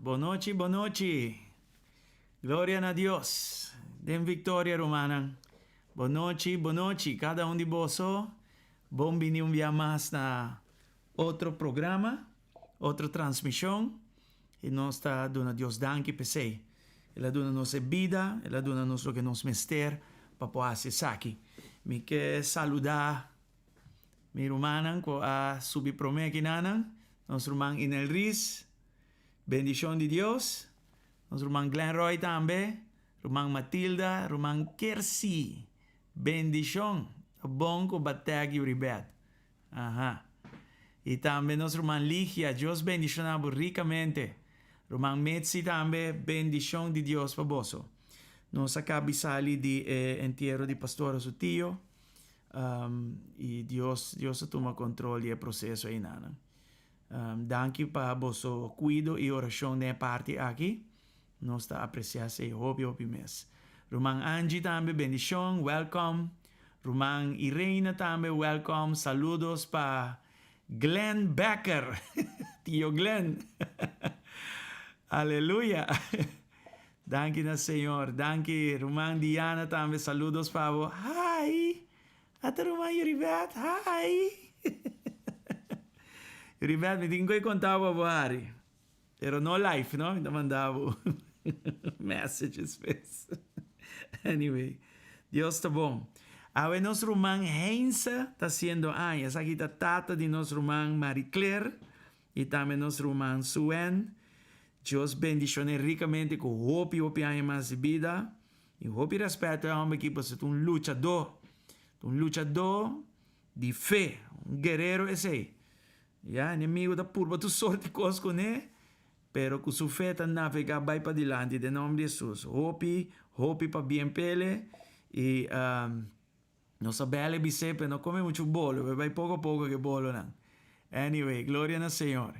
Bonochi, bonochi. Gloria a Dios. Den Victoria Romana. Boa noite, cada um de vosso. Bom-vindo um dia mais na outro programa, outra transmissão. E nós está dando Deus danke per sei. Ela dona nossa vida, ela dona nosso que nos mester para poder acessar aqui. Me quer saludar mi romana ko a subi promeki nanan. Nosso irmão Inel Riz. Bendição de Deus. Nosso irmão Glenn Roy também. Irmã Matilda, irmã Kersi. Bendição. Bom que bateg e ribet. Aha. E também nossa irmã Ligia. Deus bendicionava ricamente. Irmã Metzi também. Bendição de Deus para você. Nós acabamos de sair de enterro de pastor seu tio. E Deus toma controle do processo aí, nana. Danke para vosso cuido e oração de parte aqui. Nós está apreciando esse hobby mês. Romang Angie também, bendição, welcome. Romang Irene também, welcome. Saludos para Glenn Becker. Tio Glenn. Aleluia. Danke na Senhor. Danke. Romang Diana também, saludos para você. Hi. Até Romang Yuribet. Hi. Yuribet, me tenho que contar para você. Pero no live, no? Me mandava messages. Anyway, Deus está bom. Agora, nosso irmão Heinze está sendo anos. Aqui está tata de nosso irmão Marie Claire e também nosso irmão Suen. Deus bendicione ricamente com hope anos mais de vida. E hope e respeito a homem que você é um lutador de fé, um guerreiro esse. Ya, inimigo da purba tu sorte de coisas com ele. Pero com sua fé navegar vai para diante, em nome de Jesus. Hope para bem pele. E nossa bela bicepa não come muito bolo, vai pouco a pouco que bolo não. Anyway, glória ao Senhor.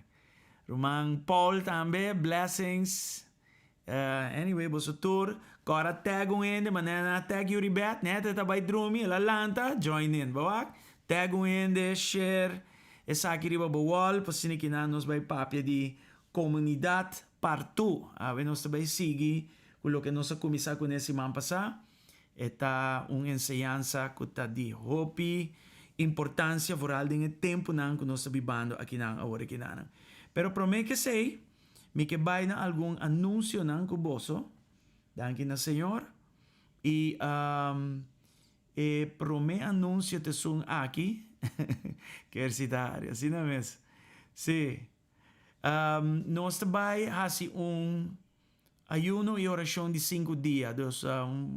Romang Paul também, blessings. Anyway, você tour. Agora tag de maneira tag you ribet, né? Tá vai dormir, la lanta, join in, bawak. Tag de share. Essa aqui riba bawal, pasini que nos vai papia de comunidade partout. Nós também seguimos com o que nós começamos com esse ano passado. Está uma ensinança que está de hope, importância por além do tempo que nós estamos vivendo aqui na hora que nós. Pero prometo que sei, me que vai na algum anúncio com você. Danke na Senhor. E prometo anúncio te sung aqui. Quer citar, assim não é mesmo? Sim. Nós também fazemos ayuno e oração de 5 dias. Então,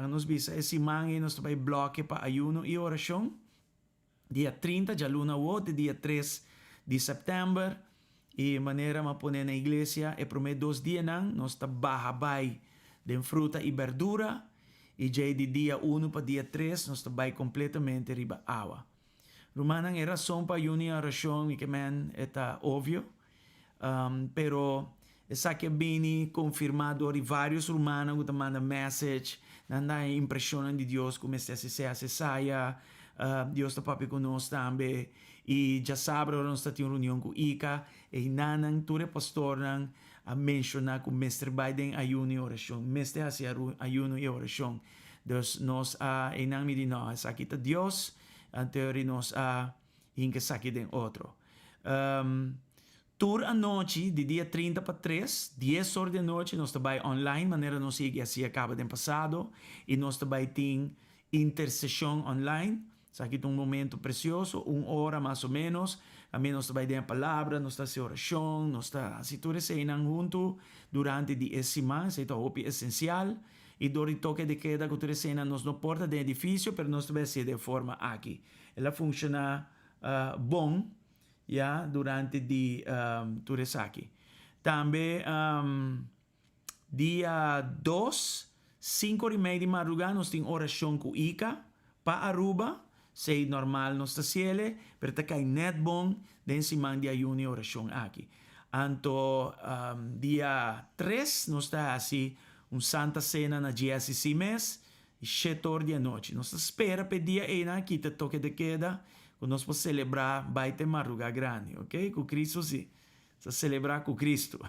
nos bisa esse manhã nós também bloque para ayuno e oração. Dia 30, já luna outra, dia 3 de setembro. E maneira de pôr na igreja, é prometo 2 dias, nós trabalhamos de fruta e verdura. E já de dia 1 para dia 3, nós trabalhamos completamente riba água. Romanang é razão para a oração, que é óbvio. Pero essa que vem confirmado de vários romanos que mandam message, nanda impressão de Deus como se saia. Deus está papi conosco também. E já sabe, nós estamos em reunião com Ica. E nanang ture pastor nang a mencionar que o mestre Biden ayuno e oração. Mestre hacia ayuno e oração. Deus nós em nome de nós. Aqui está Deus. Anterior nós hinca sakit den outro. Tour a noite, de dia 30 para 3, 10 horas de noite, nós trabalhamos online, maneira nós sigue assim acaba do passado, e nós trabalhamos em intercessão online. Aqui um momento precioso, 1 hora mais ou menos. A mim nós trabalhamos a palavra, nós estamos em oração, nós estamos assim, tudo isso junto durante essa semana, isso é o essencial. E do toque de queda que tudo isso nós não porta de edifício, mas nós trabalhamos de forma aqui. Ela funciona bom, já, durante tudo isso aqui. Também, dia 2, 5h30 de madrugada, nós temos oração com Ica, para Aruba. Sei normal não está cielo, pero está cai net bom, desse man de ayuno e oração aqui. Anto, dia 3, nós está assim, Santa Cena na GSC mês, e 7 horas da noite. Nós espera para dia 1, aqui te toque de queda, que nós podemos celebrar baita madrugada grande, ok? Com Cristo sim. Se celebrar com Cristo.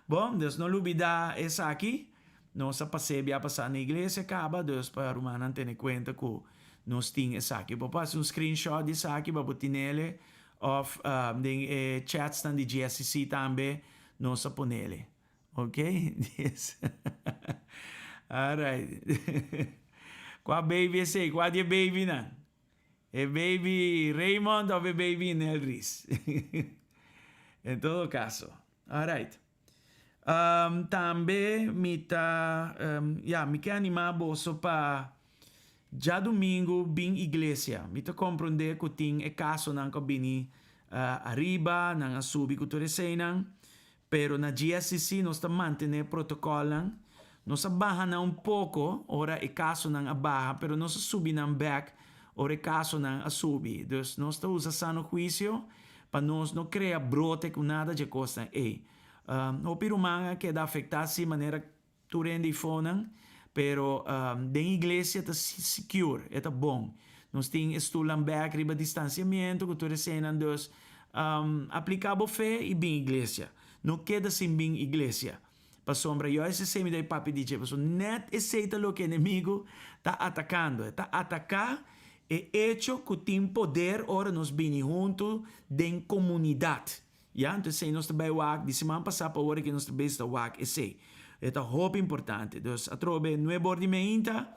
Bom, Deus não olvidar essa aqui, Nossa pasebia passar na igreja acaba, dus para Romana ter conta que nós tínhamos aqui. Vou passar um screenshot disso aqui para botar nele, of den chats de GSC também, nós pôr nele. Ok? Yes. Alright. Qual baby é esse? Qual é baby na? É baby Raymond ou é baby Nelris? Em todo caso. Alright. Também me quer animar bolso para já domingo bem igreja. Me tá compreender que tem caso não que bini arriba, não subi que tu receiam, pero na GSCC nós tá manter protocolo, nós baja um pouco, ora é caso não abaja, pero nós subi não back, ora é caso não subi. Dus nós tá usa sano juízo para nós não criar brote com nada de costa. O pirumanga que dá afetar de maneira tu rende fone, pero den igreja tá secure, é bom. Nós tem estulam back riba distanciamento, que tu receiam dos aplicável fé e bem igreja. Não queda sem bem igreja. Para sombra, eu esse semi dai papi dice, passo net aceita lo que inimigo tá atacando, tá atacar é hecho que tem poder ora nos bem junto den comunidade. Ja, então sei nós também wak, de semana passada para hora que nós também está wak, sei. É muito importante. Então, a trobe 9 horas de manhã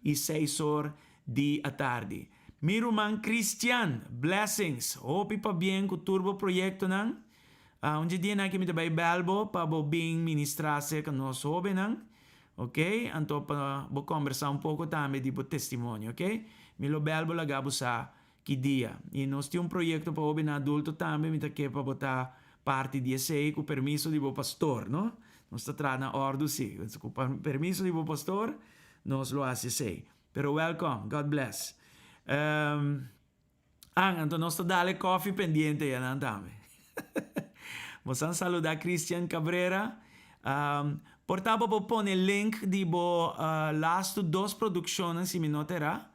e 6 horas de tarde. Meu irmão Christian, blessings. Hope para bem com o turbo projeto não. Onde dia na que me trabalho belbo para bem ministrar-se com nós jovens não. Ok? Então para conversar pouco também de testemunho, ok? Me lo belbo lagabo sa que dia. E nós temos projeto para jovem adulto também, me que para botar parte de esse com permisso de pastor, não? Nós está trazendo na ordem, sim. Com permisso de pastor, nós lo hacemos. Pero welcome, God bless. Então nós está dando coffee pendiente já também. Vamos saludar Christian Cabrera. Portava para pôr o link de last 2 produções, se me notará,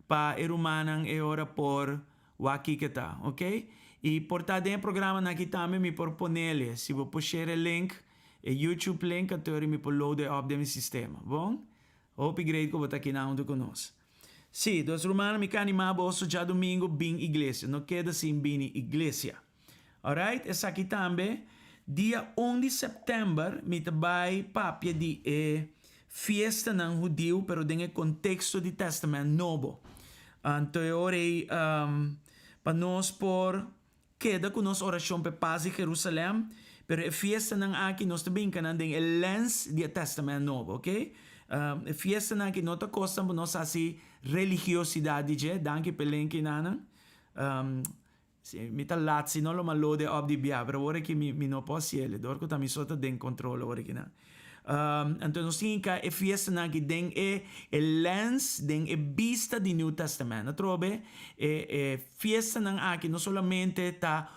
para Erumanan e ora por Wakiketa, ok? E portar dentro do programa aqui também me por poner, se vou puxar o link, o YouTube link, até me por load up do meu sistema, bom? Hope great que você aqui na onde conosco. Sim, dos romanos me can animar bolso já domingo bem igreja, não queda sem bem igreja. Alright, essa aqui também, dia 1 de setembro, me vai papia de fiesta não judeu, pero tem o contexto do Testamento Novo. Então, eu orei para nós por queda com nossa oração para paz em Jerusalém, pero a fiesta não aqui nós também can tem o lens do Testamento Novo, ok? A fiesta não aqui não está costando para nós assim religiosidade, danke pelo link nanan. Mi talazzi non lo malode ob di bia, però ora che mi non posso ele, dorco ta mi sotto den controllo ora che na. Então nós temos que a fiesta na que tem lens, tem vista do New Testamento. Trobe, fiesta na que não solamente tá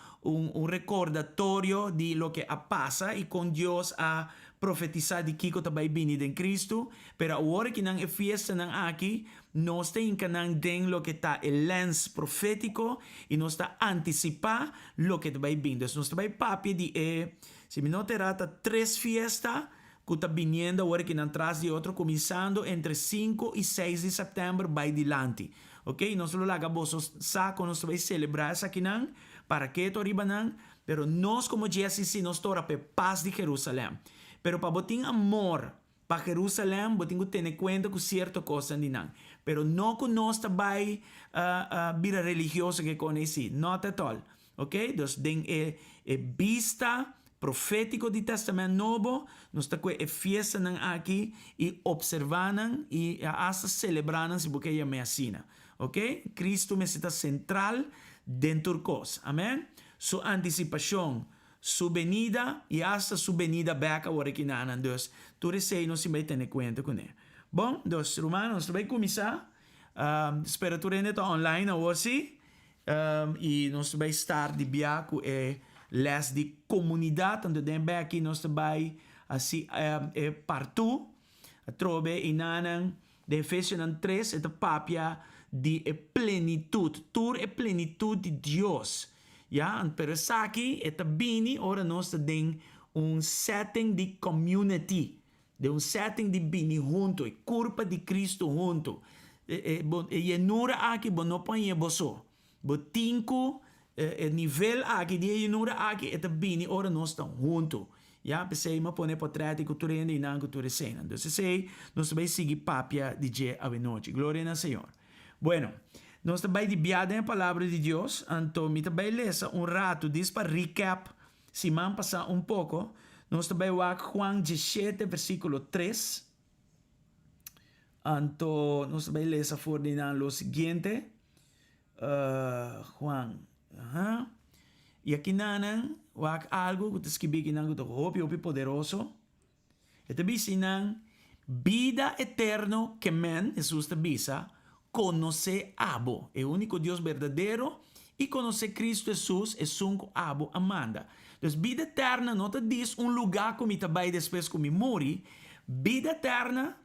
recordatório de lo que passa e com Deus a profetizar de Kiko também bini de Cristo, pero agora que nang fiesta nang aqui, nós temos que nang den lo que tá el lens profético e nós tá anticipar lo que também bini. Então nós também papi de se me notará tá 3 fiestas que está viniendo agora que nang tras de outro, começando entre 5 e 6 de setembro vai dilante. Ok? Nós lo lagamos saco, nós vai celebrar essa aqui nang, para que to riba nang, pero nós como GSC nós tora pe paz de Jerusalém. Pero para botar amor para Jerusalém, botar que ter conta com certa coisa de não. Pero não que nós também vida religiosa que conheci, not at all. Ok? Então, tem vista profético do Testamento Novo, nós temos a fiesta aqui e observando e hasta celebrando se porque é meacina. Ok? Cristo me está central dentro de coisa. Amém? Sua antecipação, su venida e hasta su venida back agora que nanan. Dus, tu recei não se vai ter conta com ele. Bom, dos romanos, vai começar. Espero tu rende online hoje. E nós vai estar de biaco e les de comunidade, onde tem bem aqui nós vai assim partout. Trobe e nanan de Efésios 3, é papia de plenitude. Tur é plenitude de Deus. Ja, pero aqui, esta bini, ora nós temos setting de community. de um setting de bini junto, e curpa de Cristo junto. E nura aqui, bo não põe boso. Bo tinko, nível aqui, de nura aqui, e bini, ora nós estamos junto. Ya, pensei, mas põe portrait, cultura e não cultura cena. Então, sei, nós vamos seguir papia de dia a noite. Glória ao Senhor. Bueno, nós também de biada a palavra de Deus, então, me também lesa rato, diz para recap, se man passar pouco, nós também vamos Juan 17, versículo 3. Então, nós também lesa for o seguinte, Juan, e aqui nanan, wak algo que escrevi que não to hopi poderoso. E te bisa nang vida eterno que men Jesus te bisa conoce abo, é o único Deus verdadeiro e conoce Cristo Jesus é sunco abo amanda. Então vida eterna não te diz lugar como te vai depois como morri. Vida eterna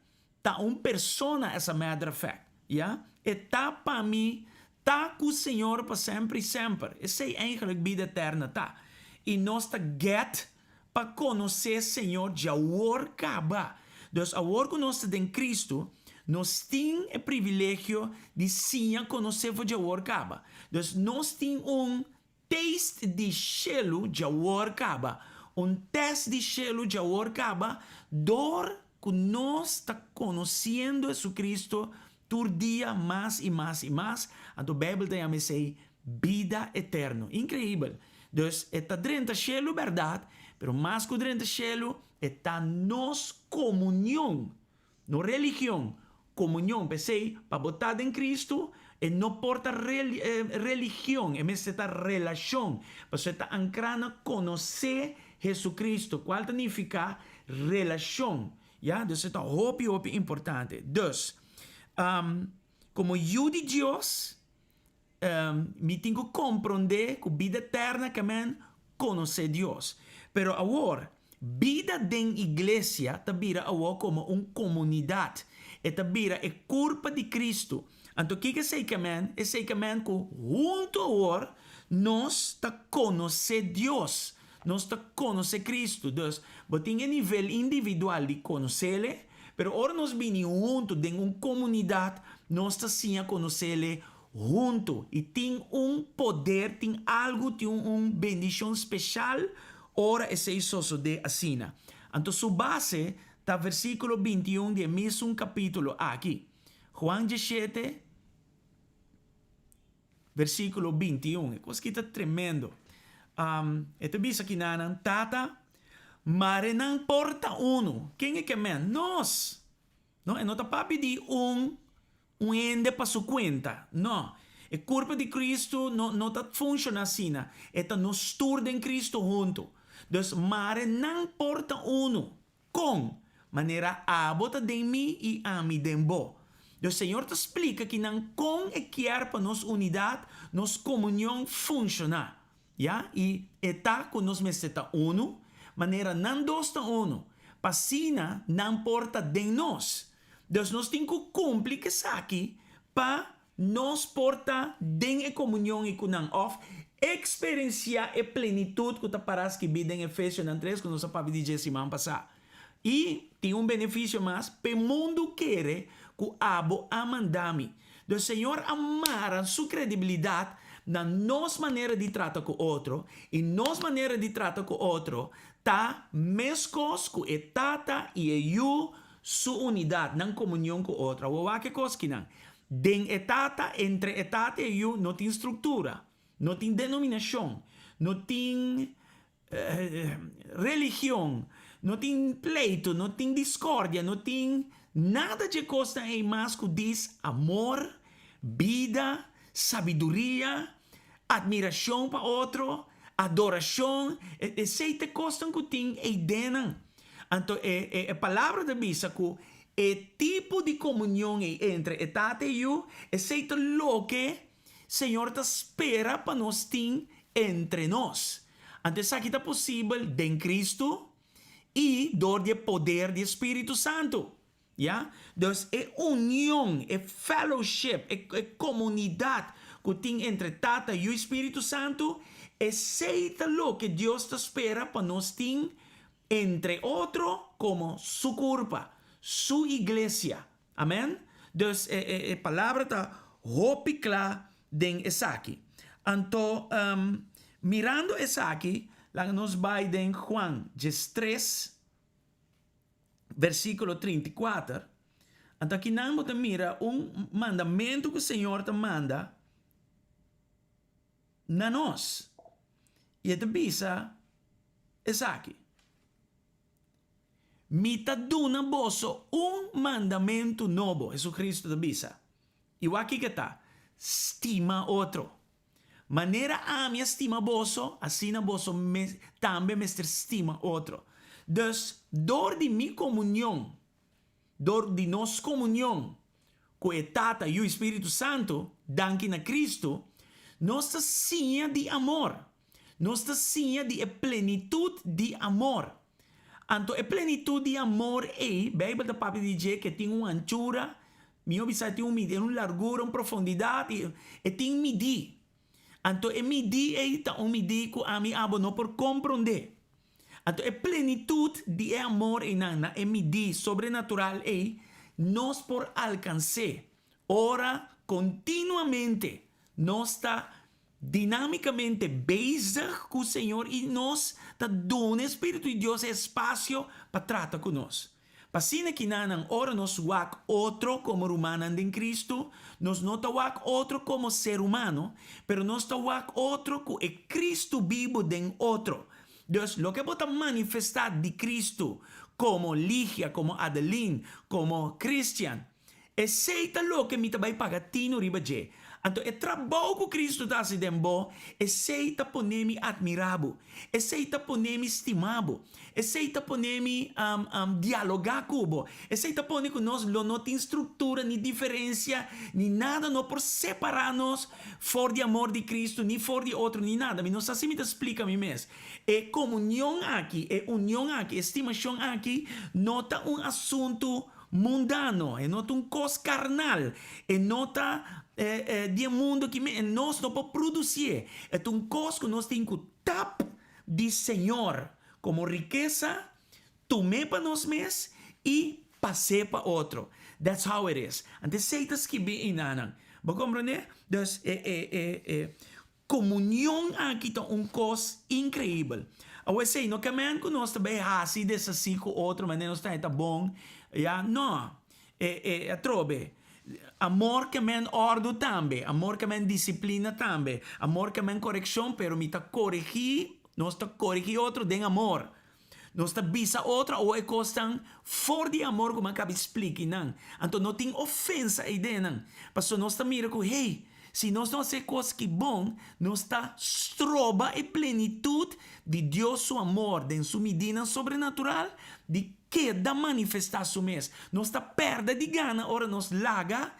tá persona essa matter of fact, ja? E tá para mim tá com o Senhor para sempre e sempre. Essa é eigenlijk vida eterna tá. E nós tá get para conhecer o Senhor de agora acaba. Então, agora que nós estamos em Cristo, nós temos o privilégio de sim conhecer o de agora acaba. Então, nós temos taste de chelo de agora acaba. Teste de chelo de agora acaba, dor que nós está conhecendo Jesus Cristo por dia mais e mais e mais. A Bíblia tem a dizer vida eterna. Incrível. Então, está dentro do cielo, verdade, mas mais que dentro do cielo, está nos comunhão, não religião, comunhão, pensei, para botar em Cristo, e não porta religião, é mesmo esta relação, você está ancrando conhecer Jesus Cristo, qual significa relação, já? Então, está hopi importante. Então, como eu de Deus, me tenho que compreender que vida eterna que men conhecer Deus. Pero agora, vida em igreja te vira agora como comunidade. E te vira culpa de Cristo. Então, o que é que men? É que men que junto agora, nós te conhecer Deus. Nós te conhecer Cristo. Então, tem um nível individual de conhecer-le, pero agora nós venimos junto em comunidade, nós te sim a conhecer-le junto e tem poder, tem algo, tem bendição especial, ora esse isso de assina. Então, sua base está versículo 21 de mesmo capítulo aqui. Juan 17, versículo 21. É coisa que está tremendo. Ito bisa aqui na tata, mas não importa uno. Quem é que é? Nós. Não está para pedir ende para sua conta. Não. A culpa de Cristo não está funcionando assim. Está nos turda em Cristo junto. Então, mas não importa uno. Com maneira abota de mim e a mim de bo. O Senhor te explica que não com e quer para nos unidade, nos comunhão funcionar. Ja? E está com nós meseta uno, maneira não dosta uno. Passina não importa de nós. Deus nós tem que cumprir que aqui para nos portar em comunhão e com of experienciar a plenitude que parece que vida em Efésios 3 que nós sabemos dizer semana passada. E tem benefício mais, para o mundo quer que abo amandami. O Senhor amara sua credibilidade na nossa maneira de tratar com o outro e nossa maneira de tratar com o outro tá mescos com a tata e eu sua unidade, não comunhão com o outro. O que coisa que não? Den etata, entre etata e eu não tem estrutura, não tem denominação, não tem religião, não tem pleito, não tem discórdia, não tem nada de coisa em mais que diz amor, vida, sabedoria, admiração para outro, adoração, esse coisa que tem aí dentro. Então, a palavra da Bíblia que o tipo de comunhão entre etata e eu, é o que o Senhor te espera para nós ter entre nós. Então, isso aqui é possível em Cristo e dor de poder do Espírito Santo. Yeah? Então, é união, é fellowship, é comunidade que tem entre Tata e o Espírito Santo. É o que Deus te espera para nós ter entre otro como su culpa, su iglesia. Amén. Dus palabra está hopi klar den esaki. Anto mirando esaki, la nos vai den Juan 3, versículo 34. Anto aqui não te mira mandamento que o Senhor te manda na nós. E te bisa esaki. Mi ta duna boso mandamento novo. Jesucristo te bisa. E o aqui que tá. Estima outro. Maneira a minha estima boso, assim na boso também me estima outro. Dus, door de mi comunión, door de nos comunión, com o Tata e o Espírito Santo, danke na Cristo, nós ta sinha de amor. Nós ta sinha de plenitude de amor. Anto a plenitude de amor é, Bíblia da Papi diz que tem uma anchura, meu bisa tem uma largura, uma profundidade, e tem medir. Anto e medir é ta medir que a mi abo não por compreender. Anto a plenitude de amor e nana é medir sobrenatural é nós por alcançar. Ora, continuamente, nós está dinamicamente bezig com o Senhor e nós está dando Espírito de Deus espaço para tratar conosco. Pasina que nanang ora nos wak outro como humano em Cristo, nos não ta wak outro como ser humano, pero nos ta wak outro com o Cristo vivo den outro. Dus lo que bota manifestar de Cristo como Ligia, como Adeline, como Christian, aceita lo que me vai pagar tino riba je. Então, o trabalho que Cristo dá se dembo, aceita poner-me admirável, aceita poner-me estimado, aceita poner-me dialogar com aceita poner que nós não tem estrutura, nem diferença, nem nada, não por separar-nos fora de amor de Cristo, nem fora de outro, nem nada. Mas nós assim me explica a mim mesmo. E comunhão aqui, e união aqui, estimação aqui, nota assunto mundano, e nota coisa carnal, e nota de mundo que nós não podemos produzir. É coisa que nós temos que tap de Senhor como riqueza, tomar para nós mesmos e passar para outro. That's how it is. Antes seitas que bem inanang. Vou compreender? Dus comunhão aqui é coisa incrível. Eu sei, não caminho que nós também assim dessa assim com outro, mas nós está bom. Ja, não. Trobe. Amor que men ordo também, amor que men disciplina também, amor que men correção, pero me ta corrigir, nós ta corrigir outro den amor. Nós ta bisa outra ou é costan for de amor como acaba explique não. Então não tem ofensa aí dentro. Pastor nós ta mira com hey, se nós não fazer coisa que bom, nós ta stroba a plenitude de Deus seu amor, de sua medida sobrenatural, de que da manifestar su mes. Nós está perda de gana, ora nos laga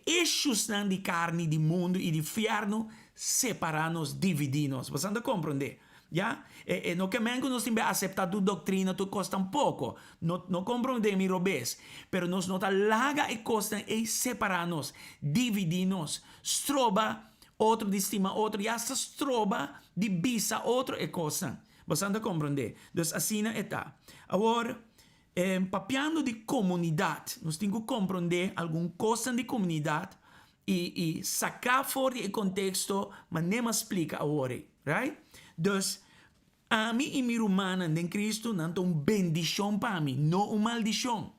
eixos de carne de mundo e de inferno separar-nos, dividir-nos. Você anda a compreender? Ja? No que mengo nós temos aceitar a doutrina, tu custa um pouco. Não compreender mi robes. Pero nós não laga e costa e separar-nos, dividir-nos. Stroba, outro de estima, outro. E essa stroba de bisa, outro e costa. Você anda a compreender? Dus assim está. Agora, papiando de comunidade, nós temos que compreender alguma coisa de comunidade e sacar fora do contexto, mas nem me explica agora, right? Dus, a mim e minha irmã em Cristo não tem uma bendição para mim, não uma maldição.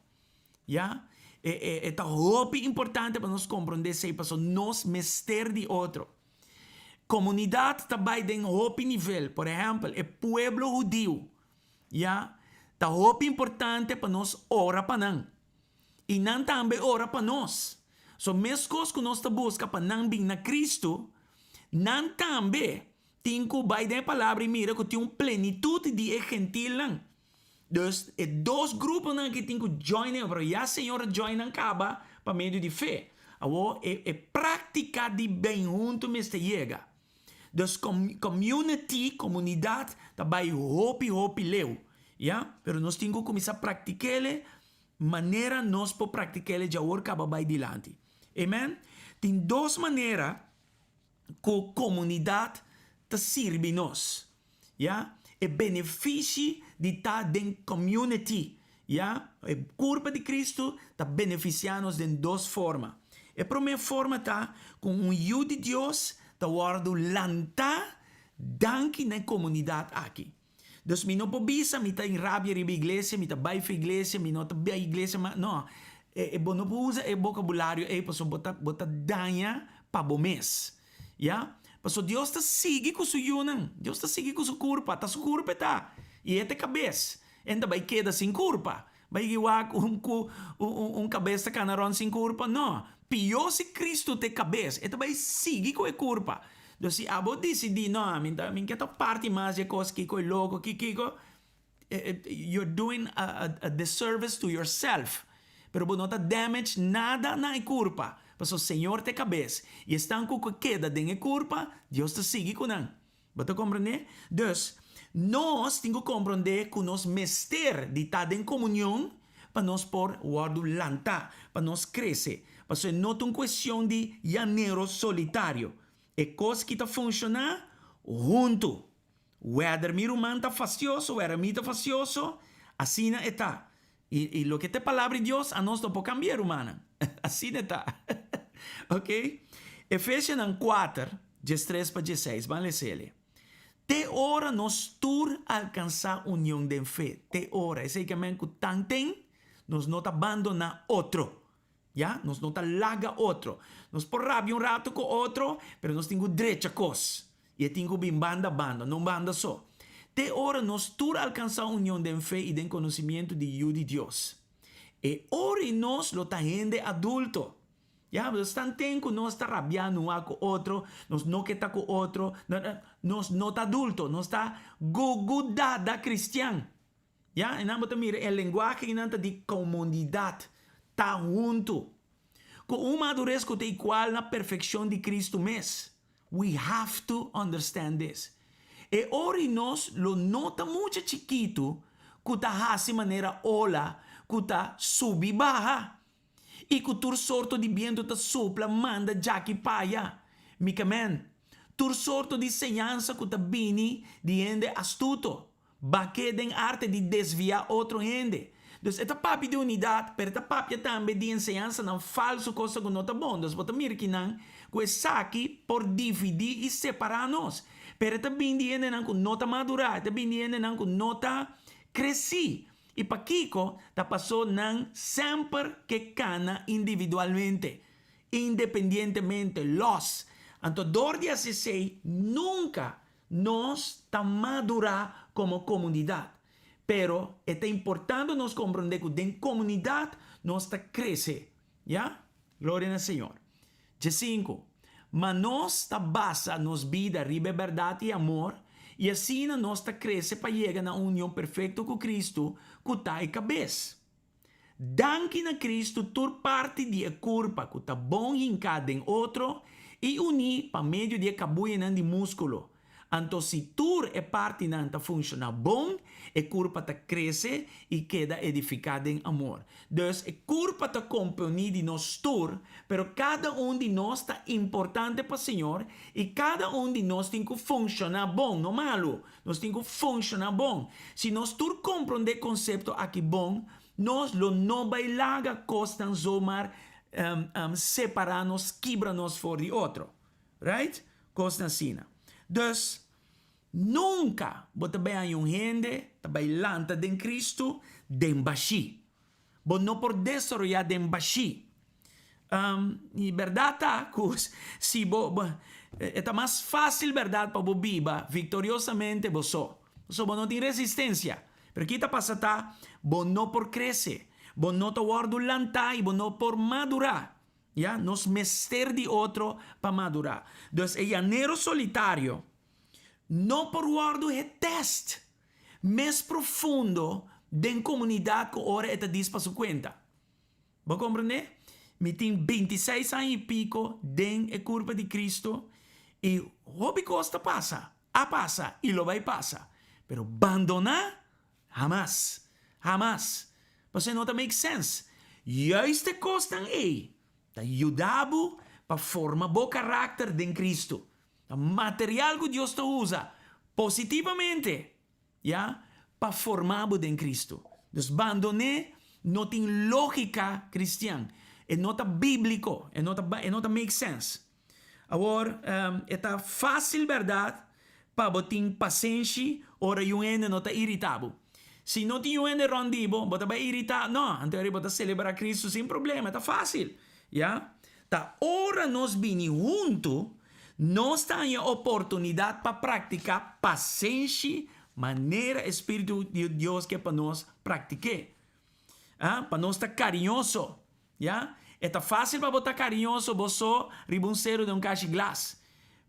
Ja? É muito importante para nós compreender se nós mester de outro. Comunidade também tem outro nível. Por exemplo, o povo judeu. Ja? Está muito importante para nós orar para nós. E não também orar para nós. So, mesmo coisas que nós buscamos para nós vir na Cristo, não também tem que vai dar a palavra e mira que tem uma plenitude de gentil. Dus, dois grupos que tem que join, pero já Senhor join acaba para meio de fé. Agora, prática de bem junto me chega. Dus comunidade, também hopi leu. Ja? Pero nós temos que começar a praticar maneira nós podemos praticar já agora acaba vai dilante. Amen? Tem duas maneiras que a comunidade te serve nós. Ja? e benefício de estar dentro community. Ja? A culpa de Cristo está beneficiando-nos de duas formas. A primeira forma está com Hijo de Deus, está guardando lanta, danke na comunidade aqui. Dus mi não pobisa, mi tá em rabia riba igreja, mi tá vai para igreja, mi não tá bem igreja, mas não. Bom não usa o vocabulário, para botar danha para o mês. Ja? Paso Deus está sigue com sua yunan. Deus está sigue com sua culpa. Tá sua culpa tá. E é cabeça. Ainda vai quedar sem culpa. Vai igual cabeça canaron sem culpa. Não. Pior se Cristo te cabeça. Então vai sigue com a culpa. Então se a você decidir, não, minha que tá parte mais de coisa que é louco, you're doing a disservice to yourself. Pero você não tá damage nada na culpa. Mas o Senhor te cabeça. E estão com que queda de culpa, Deus te sigue com ele. Você compreende? Dus, nós temos que compreender que nós mester de estar em comunhão para nós por guardar lanta, para nós crescer. Porque não é uma questão de janeiro solitário. É coisa que está funcionando junto. Whether meu irmão está facioso, whether mim está facioso, assim está. E lo que te palavra de Deus, a nós não pode cambiar, humana. Assim está. Ok? Efésios 4, 13 para 16. Vamos ler. Te ora nos tur alcançar união de fé. Te ora. É que tantem, nos não abandona outro. Ya? Nos não laga outro. Nos por rabia rato com outro, pero nos temos direito a coisa. E temos bem banda, não banda só. Te ora nos tur alcançar união de fé e de conhecimento de Hijo de Deus. E ora nos lo ta gente adulto. Ya, mas están tempo nós está rabiando com outro, nós não que tá com outro, nós não tá adulto, nós está gugudada cristiano. Ya, e não botar mira, a linguagem que não tá de comunidade, tá junto. Com uma madurez que é igual na perfeição de Cristo mesmo. We have to understand this. E ora nós lo nota muito chiquito, que tá assim maneira ola, que tá sub e baja. E que tur sorto de viento ta sopla, manda jaki paia. Mica men. Tur sorto de enseñanza que ta bini de ende astuto. Baque den arte de desviar outro ende. Dus esta papi de unidade, pero esta papi também de enseñanza não falso coisa que não tá bom. Dus bota mir que não, que saki por dividir e separar nós. Pero esta bini ende não que não tá madurar, esta bini ende não que não tá crescer. E para Kiko, ta passou não sempre que cana individualmente, independentemente los. Então, dor de assistir, nunca nós ta madurar como comunidade. Pero é importante nós compreender que em comunidade nós ta crescer. Já? Glória ao Senhor. 5. Mas nós ta basa nos vida, riba verdade e amor. E assim nós está cresce para chegar na união perfeita com Cristo, que está em cabeça. Danke na Cristo, tur parte de culpa, que está bom em cada outro, e unir para meio de cabuia de músculo. Então, se tur é parte não está funciona bom, a culpa está cresce e queda edificada em amor. Dus, a culpa está companhia de nós tur, pero cada de nós está importante para o Senhor e cada de nós tem que funcionar bom, não malo. Nós tem que funcionar bom. Se nós tur compreender o conceito aqui bom, nós não vai larga costa zomar separar-nos, quebrar-nos fora de outro. Right? Costa assim. Dus, nunca você vai um gente, vai lanta de Cristo, de baixi. Você não pode desarrollar de baixi. E verdade tá, se é mais fácil verdade para você viver vitoriosamente você não tem resistência. Porque está passa tá, você não por crescer, você não está guardando lanta e você não por madurar. Ya, nos mester de outro para madurar. Então, o janeiro solitário, não por guardo é teste, mais profundo da comunidade que ora é diz para sua conta. Vou compreender? Me tem 26 anos e pico dentro da curva de Cristo e hobby costa passa e lo vai passa. Pero abandonar, jamás, jamás. Você não make sense. Juist costa aí. Te ajudava para formar bom caráter de Cristo. O material que Deus te usa positivamente. ya, para formar en Cristo. Dus abandone não tem lógica cristiana, é nota bíblico, é nota make sense. Agora, é fácil, verdade, para botar paciência, ora eu ainda não está irritável. Se não tem ainda rondibo, você vai irritar, não, então você celebrar Cristo sem problema, está fácil, já? Tá, ora nós vinimos juntos, nós temos a oportunidade para praticar paciência, maneira Espírito de Deus que é para nós praticar. Para nós estar carinhoso. Yeah? É fácil para botar carinhoso, você ribunceiro de caixa de glass.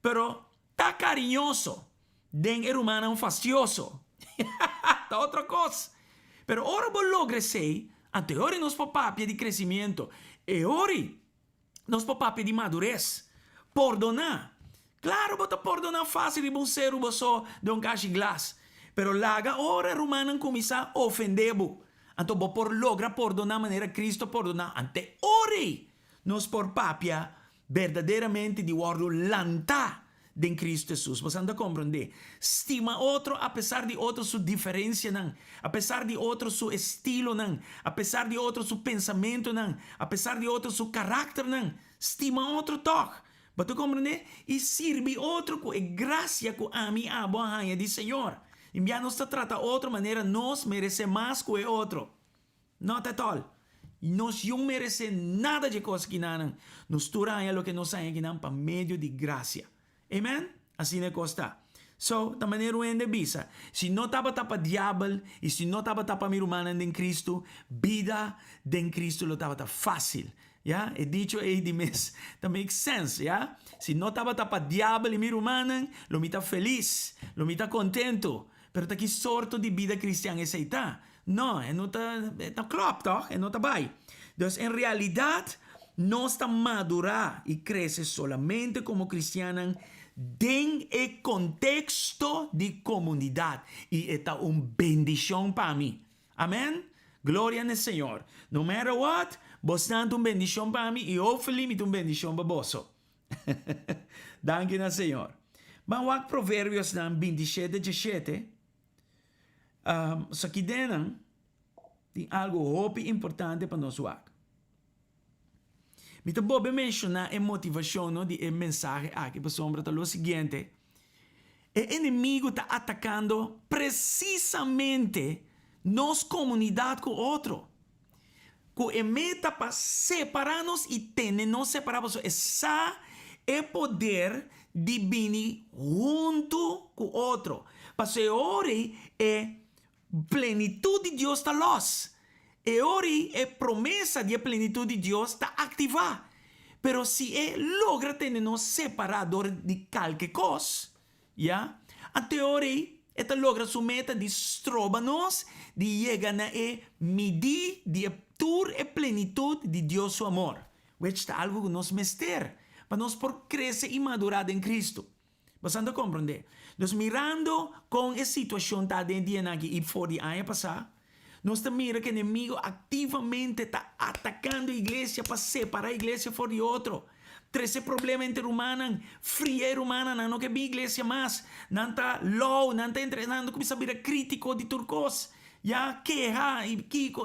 Pero tá carinhoso, den é humano fastioso. Tá outra coisa. Pero ora você logra ser, ante ora nós papapia de crescimento, e ora nós papapia de madurez. Perdonar. Claro, você perdonar fácil ribunceiro, você de caixa de glass. Pero laga ora humano começa a ofender-vos. Então, por logra perdonar maneira Cristo perdonar ante ore nos por papia verdadeiramente de guardo lanta de Cristo Jesus. Você anda compreender? Estima outro apesar de outro sua diferença não, apesar de outro seu estilo não, apesar de outro seu pensamento não, apesar de outro seu caráter não. Estima outro toque. Você compreender? E sirve outro com a graça com a minha abohanha de Senhor. E já nos trata outra maneira, nós merecemos mais que o outro. Not at all. Nós não merecemos nada de coisa que não. Nós turamos o que nós temos para meio de graça. Amen? Assim é que está. So, da maneira que visa, se não estava para diabo e se não estava para mi humana em Cristo, vida em Cristo lo estava fácil. Yeah? É dicho aí de mês, that makes sense, yeah? Se não estava para diabo e mi humana, lo me está feliz, lo me está contento. Pero que sorte de vida cristiana essa está? Não, não está klopt, toch? Não está bem. Então, em realidade, nós estamos madurar e crescer solamente como cristianos dentro do contexto de comunidade. E é uma bendição para mim. Amém? Glória ao Senhor. No matter what, você é uma bendição para mim e hopefully uma bendição para você. Danke ao Senhor. Vamos a Provérbios 27, 17. Sa aqui dentro tem algo muito importante para nós. Me vou mencionar a motivação de mensagem aqui para sombra o seguinte: o inimigo está atacando precisamente nossa comunidade com outro. Com a meta para separar-nos e ter-nos separados. Essa é o poder de vir junto com outro. Para ser ore é plenitude de Deus está los. E ori é promessa de plenitude de Deus está ativada. Pero se logra ter-nos separador de qualquer coisa, ja? Até ori logra sua meta de estroba-nos, de chegar na medir, de tur a plenitude de Deus seu amor. Which está algo que nos mester, para nós por crescer e madurar em Cristo. Você anda a compreender? Nós mirando com a situação tá dentro de aqui e for de ano passado, nós estamos mirando que o inimigo ativamente está atacando a igreja para separar a igreja for de outro. Esse problema entre humanos, fria humana, não que bem igreja mais, não está low, não está entrenando, começa a virar crítico de turcos, já queja e kiko,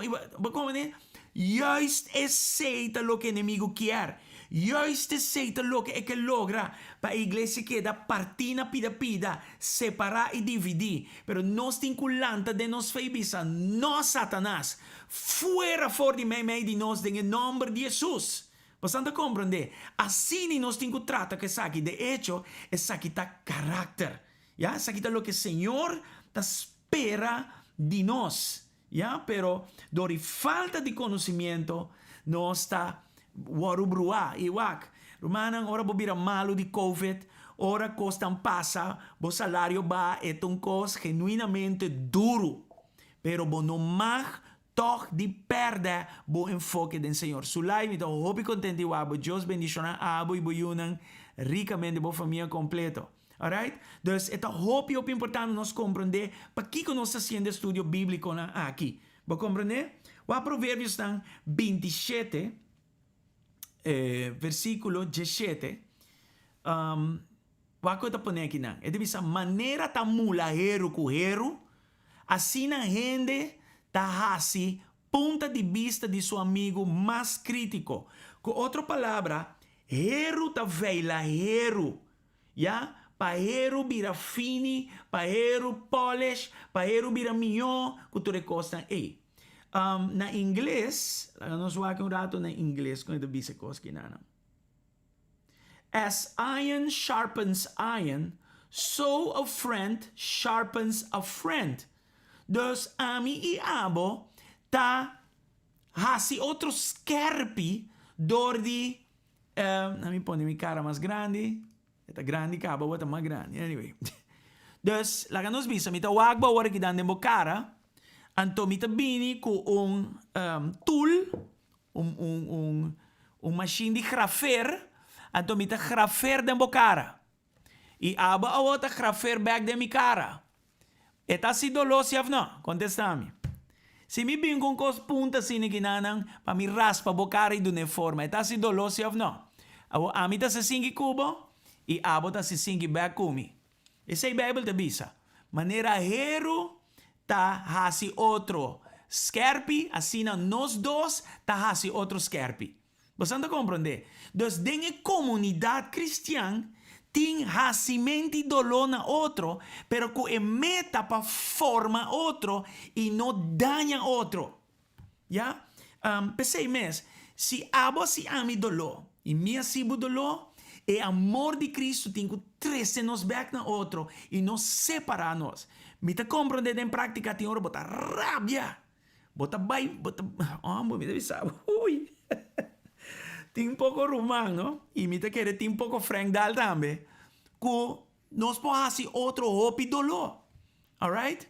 como né? Juist aceita o que o inimigo quer. Juist aceita o que logra para a igreja queda partina pida, separar e dividir. Pero nós vinculanta de nós feibisa, nós Satanás, fuera for de meio de nós, em nome de Jesus. Você anda a compreender? Assim nós temos que tratar que isso aqui, de hecho, isso aqui está caráter. Ja? Isso aqui está o que o Senhor espera de nós. Ja? Pero, por falta de conhecimento, nós está warubrua, iwak. Romanan, ora bo bira malo de COVID, ora costan passa, bo salário ba, é um costo genuinamente duro. Pero bo no mag toch de perder bo enfoque do Senhor. Sulai me tô hopi contente wa bo Deus bendiciona abo e bo yunan ricamente bo família completo. Alright? Dus é hopi importante nós compreender para que nós está fazendo estudo bíblico aqui. Bo compreender? Wa Provérbios 27 versículo 17, wako ita pone aqui não. É de bisa maneira ta mulaheru kuheru, Assim na gente tá assim punta de vista de seu amigo mais crítico. Com outra palavra, heru tá veila heru. Ya? Pa heru vira fini, pa heru polish, pa heru vira mignon, que tu recosta. Na inglês, nós vamos um rato na inglês, quando eu disse coisa na. As iron sharpens iron, so a friend sharpens a friend. Dus ami e abo ta hasi outro skerpi door di mi pone mi cara mais grande. Eta grande cabo wata mais grande. Anyway. Dus la nos bisa mita wagba wara ki dan mo cara. Anto mita bini ku tool machine di grafer. Anto mita grafer den cara. E aba awota grafer back den mi cara. Eta si dolosi of no? Contestami. Si mi bin con cos punta sini ginanang pa mi raspa bocari dune forma. Eta si dolosi of no? Awo amita se singi kubo e abota se singi back kumi. E sei Bible te bisa. Manera heru ta hasi outro skerpi, asina nos dos ta hasi outro skerpi. Você não compreende? Dus dengue comunidade cristã tem hacimento dolor na outro, pero que meta para forma outro e não danha outro. Ya? Pensei mesmo, se abo se ami dolor e minha sibo dolor, é amor de Cristo tem que trazer nos back na outro e não separar nós. Me te compreende em prática tem hora botar rabia, botar bai, botar, me deve saber, ui. Tem pouco romano, no? E me te querer tem pouco frank dal também. Que nós podemos fazer outro hopi dolor. Alright?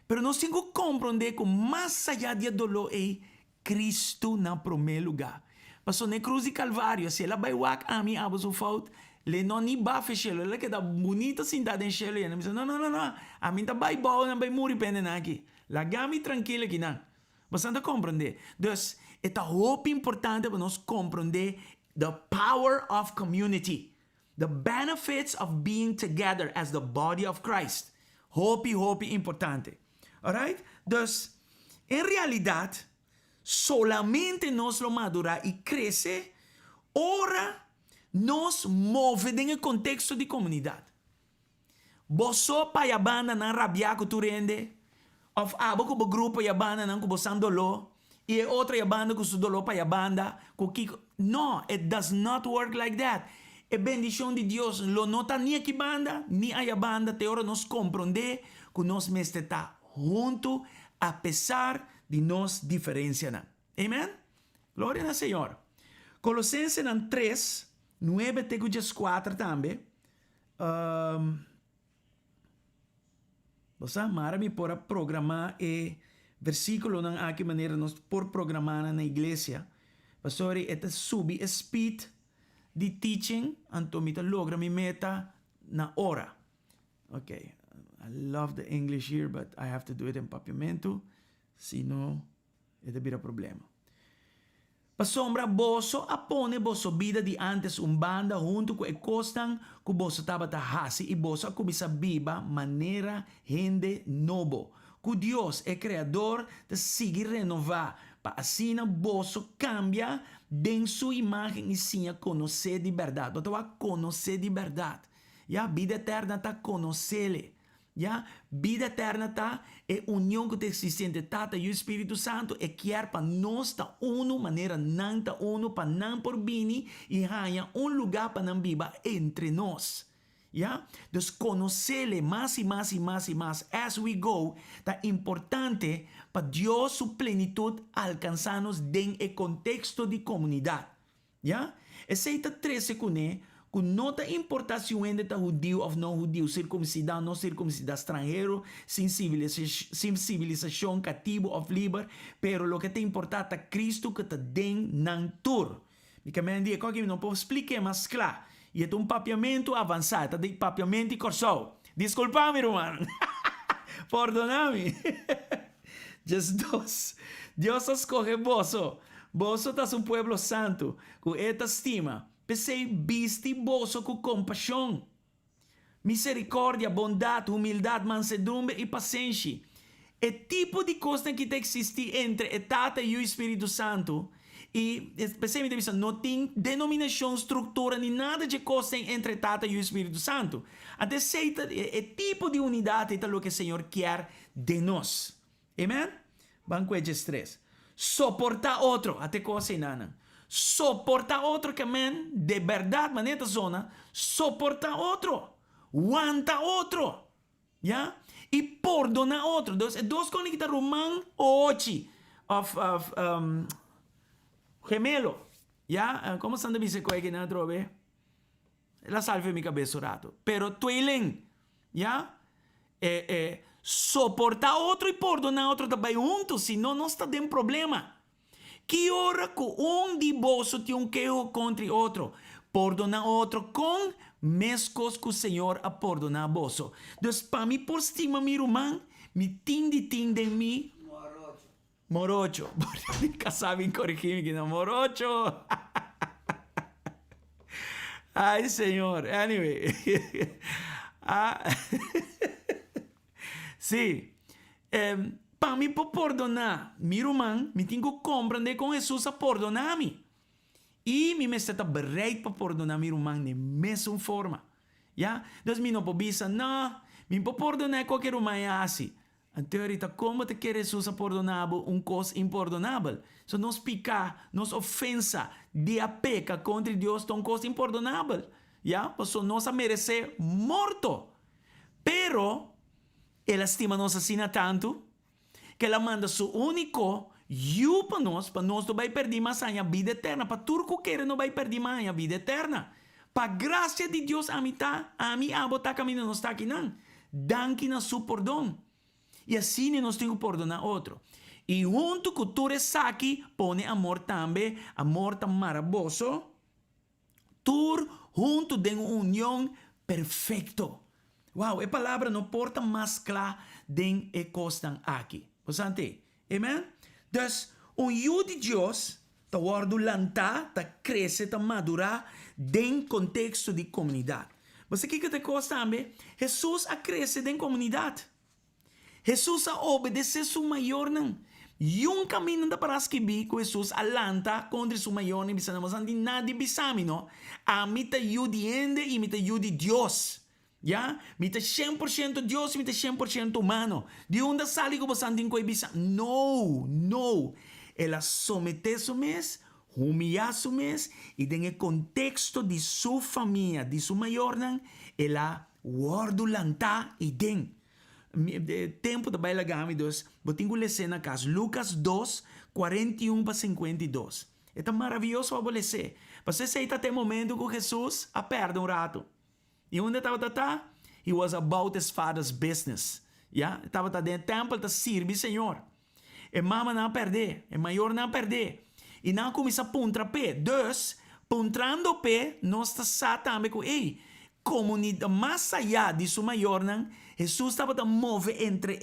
Pero nós temos que compreender que mais allá de dolor é Cristo na primeiro lugar. Passou na cruz de Calvário, se ela vai wak a mim, abo su fault, le não ni bafe chelo, ela que dá bonita sentada em chelo, e ela me diz, não, a mim tá vai bom, não vai morrer pena aqui. Larga-me tranquila aqui, não. Você não compreende? Dus, é muito importante para nós compreender the power of community, the benefits of being together as the body of Christ. Hope importante. Alright? Dus, en realidad, solamente nos lo madura y crece, ora nos move en el contexto de comunidad. Boso pa yabana na rabia ko turende, of abo ko grupo yabana nang kubosan dolo, e outra yabanda ko su dolo pa yabanda, ko kiko. No, it does not work like that. E bendición de Dios lo nota ni aquí banda, ni a yabanda, te ora nos comprende que nos está junto a pesar de nos diferencian. Amen? Gloria al Señor. Colosenses 3, 9 te 4 también. Você marami por programar versículo ng aqui maneira nos por programar na igreja. Pastor, esta subi speed de teaching anto mita logra mi meta na hora. Okay. I love the English here, but I have to do it in papiamento. Si no, ito bira problema. Pasombra, boso apone boso vida de antes banda junto com e costan ku boso tabata hasi e boso kumisa biba manera gente novo. Ku Dios é criador de seguir renovar. Pa assim boso cambia den sua imagem e sim a conhecer de verdade. Você vai conhecer de verdade. A vida eterna está conhecer-lhe. Vida eterna está é união que existe entre Tata e o Espírito Santo e quer para nós ta uno maneira não ta uno para não por bini e hanya lugar para não viva entre nós. Dus conhecer-lhe mais e mais e mais e mais as we go tá importante para Deus sua plenitude alcançar-nos dentro do contexto de comunidade. Esse 13 com que não tem importância se é judeu ou não judeu, circuncidado, não circuncidado, estrangeiro, sem civilização, cativo ou livre, pero lo que tem importado é Cristo que te den nan tur. Me diga, como que não posso explicar mais claro? E é papiamento avançado, de papiamento e corso. Desculpa-me, romano. Perdona-me. Just dos. Deus escolhe vosso. Vosso está um pueblo santo, com esta estima. Pensei viste vosso com compaixão, misericórdia, bondade, humildade, mansedumbre e paciência. o tipo de coisa que existe entre o Tata e o Espírito Santo, e especialmente não tem denominação, estrutura, nem nada de coisa entre Tata e o Espírito Santo. Até aceita o tipo de unidade é o que o Senhor quer de nós. Amém? Banco de estresse. Soportar outro, até coisa nana. Soportar outro que, amém, de verdade, maneta zona, soportar outro. Aguanta outro. Ja? E perdonar outro. Dos conecta Roman 8 of gemelo. Ja? Como se dice que na trove? La salve mi cabeza rato. Pero tweeling. Ja? Soportar outro e perdonar outro também juntos, senão não está dando problema. Que hora que de bolso tem queijo contra outro, perdonar outro com mescos que o Senhor a perdonar bolso. Então, para mim, por cima, meu irmão, me tinde mi morocho. Nunca sabem corrigir que não morocho. Ai, Senhor. Anyway. Sim. Para mim, por perdonar, meu irmão, me tenho que compreender com Jesus a perdonar-me. E me está bereid para perdonar meu irmão de mesma forma. Ja? Dus me não pode dizer, não, me pode perdonar qualquer irmão assim. En teoria, como te quer Jesus a perdonar coisa imperdonável? So, nos picar, nos ofensa, de a peca contra Deus, é uma coisa imperdonável. Ja? Pues, nós a merecer morto. Pero, ela estima nos assim tanto, que ela manda seu único e para nós não vai perder mais a vida eterna. Para tudo que quer, não vai perder mais a vida eterna. Para graça de Deus, a mim a botar caminho não está aqui, não. Danke na seu perdão. E assim nós temos que perdonar outro. E junto com tu aqui, põe amor também, amor tão maravilhoso. Tu junto de uma união perfeito. Uau, a palavra não porta mais clara do que costan aqui. Portanto, amém? Dus, hijo de Deus está guardando, está crescer, está madurar dentro do contexto de comunidade. Você que te costa também? Jesus a crescer dentro da comunidade. Jesus a obedecer seu maior não. E caminho da para que com Jesus alanta contra seu maior não bisa namos andi nada bisami no. A mita yudiende e mita yudi Deus. Ja? Mita 100% Deus, mita 100% humano. De onde sale que você anda com bisa? No. Ela somete su mes, humilha su mes e tem o contexto de sua família, de sua maior não, ela guarda lanta e tem. Tempo da baila gami dos, botingo lese na casa, Lucas 2, 41 para 52. É tão maravilhoso para você. Você sei até o momento que Jesus aperta um rato. E onde estava tata? He was about his father's business. Yeah? Estava dentro do templo, está servir Senhor. E mama não perder, e maior não perder. E não começa a puntra pé. Dus, puntrando pé, nós está também com, comunidade mais allá de sua maior, não? Jesus estava a mover entre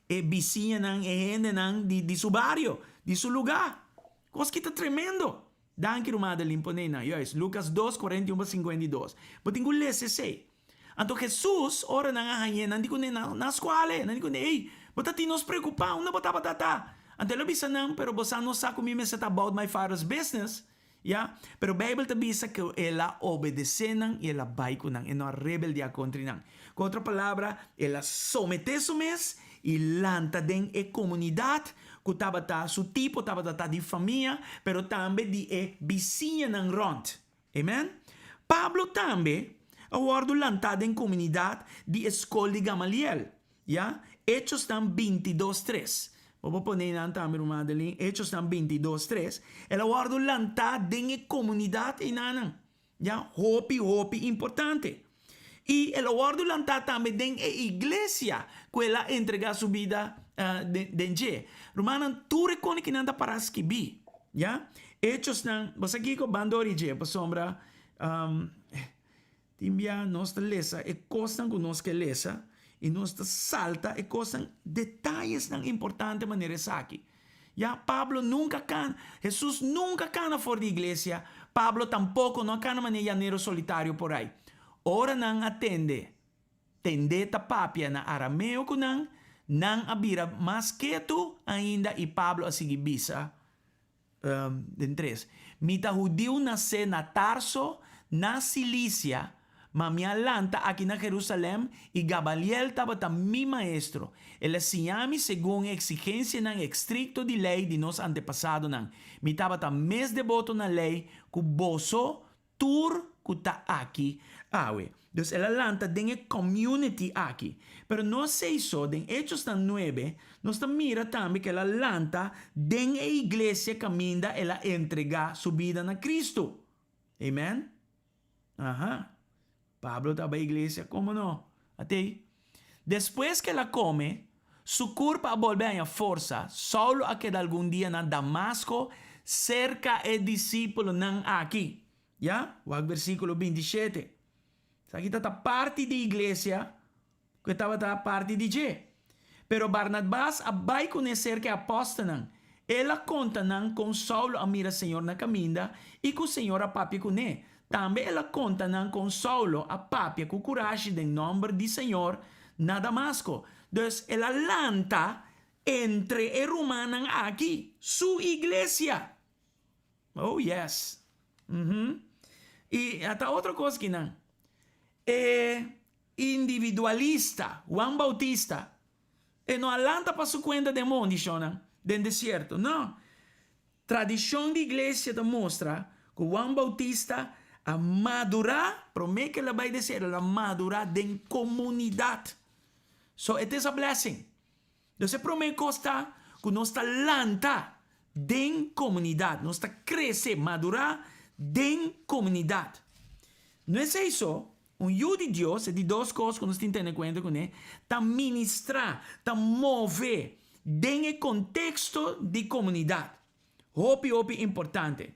e vizinha e gente de seu barrio, de seu lugar. Coisa que está tremendo. Danke, Rumada Limponena. Lucas 2, 41 a 52. Mas tenho que ler esse. Então Jesus, ora na hanha, não digo na escola, não digo nem, bota ti nos preocupar, não bota batata. Então ele bisa não, pero você não sabe como me está about my father's business. Ja, pero Bible te bisa que ela obedece nan e ela vai com nan, e não rebeldia contra nan. Com outra palavra, ela somete su mes e lanta den e comunidade que estava su tipo estava de família, pero também de vizinha nan rond. Amen? Pablo também aguardo lantado em comunidade de escola de Gamaliel. Ja? Hechos 22:3. Vou pôr na também uma dele. Hechos 22:3. Ela guarda lantado em comunidade e nanan. Ja? Hopi importante. E ela guarda lantado também em igreja que ela entrega sua vida dentro. Romana, tu reconhece que nada para escrever. Ja? Hechos você aqui com bandori je, para sombra. Timbia nossa lesa e costan com nós que lesa e nossa salta e costan detalhes tão importantes maneira aqui. Já Pablo nunca can, Jesus nunca cana fora da igreja. Pablo tampouco não cana maneira janeiro solitário por aí. Ora não atende. Tende ta papia na arameo kunan, nang abira mas que tu ainda e Pablo a sigibisa den 3. Mita judío nasce na Tarso, na Cilícia, mamialanta aqui na Jerusalém e Gamaliel estava também maestro. Ele siami según exigência ng estricto de lei de nos antepasado nang. Mi estava também devoto na lei ku boso tur ku ta aqui awe. Dus ela lanta den community aqui. Pero no se hizo den Hechos tan 9, nos mira también que ela lanta den iglesia caminda ela entrega su vida na Cristo. Amen? Ajá. Pablo estaba iglesia, ¿cómo no? Até. Después que la come, su cuerpo vuelve a fuerza, solo a quedar algún día en Damasco, cerca el discípulo nan aquí. ¿Ya? O versículo 27. Aquí está parte de iglesia, que estaba parte de je. Pero Barnabás vai conhecer que apóstolan. Ela conta nan com Saulo a mira Senhor na caminda e com o Senhor a papia com ele. Também ela conta nan com Saulo a papia com coragem em nome de Senhor na Damasco. Dus ela lanta entre e romanan aqui, su iglesia. Oh yes. E até outra coisa que não. Individualista, Juan Bautista. E não alanta para sua conta de mundo, del desierto. Não. Tradição de igreja demonstra que Juan Bautista a madurar, promete que ela vai dizer, ela madurar em comunidade. So, it is a blessing. Então, promete que nós está lanta em comunidade, nós está crescer, madurar em comunidade. Não é isso? Hijo de Deus é de duas coisas que nós temos que ter em conta com ele. Está ministrar, está mover dentro do contexto de comunidade. Hopi importante.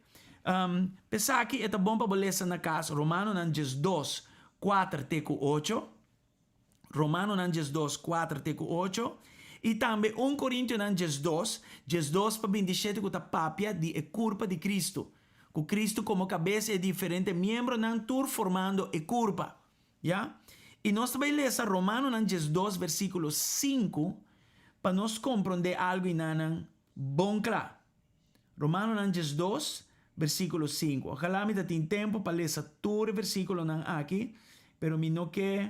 Pensar que é bom para ler na casa. Romano nanges 2, 4, 8. Romano nanges 2, 4, 8. E também 1 Coríntios nanges 2, 2 para 27, que está papia de culpa de Cristo. Com Cristo como cabeça e diferente membro não tur formando e curva. ¿Ya? E nós também lemos Romanos 2, versículo 5, para nós compreender algo e não bom claro. Romanos 2, versículo 5. Ojalá me tenha tempo para ler todo o versículo aqui, pero me não que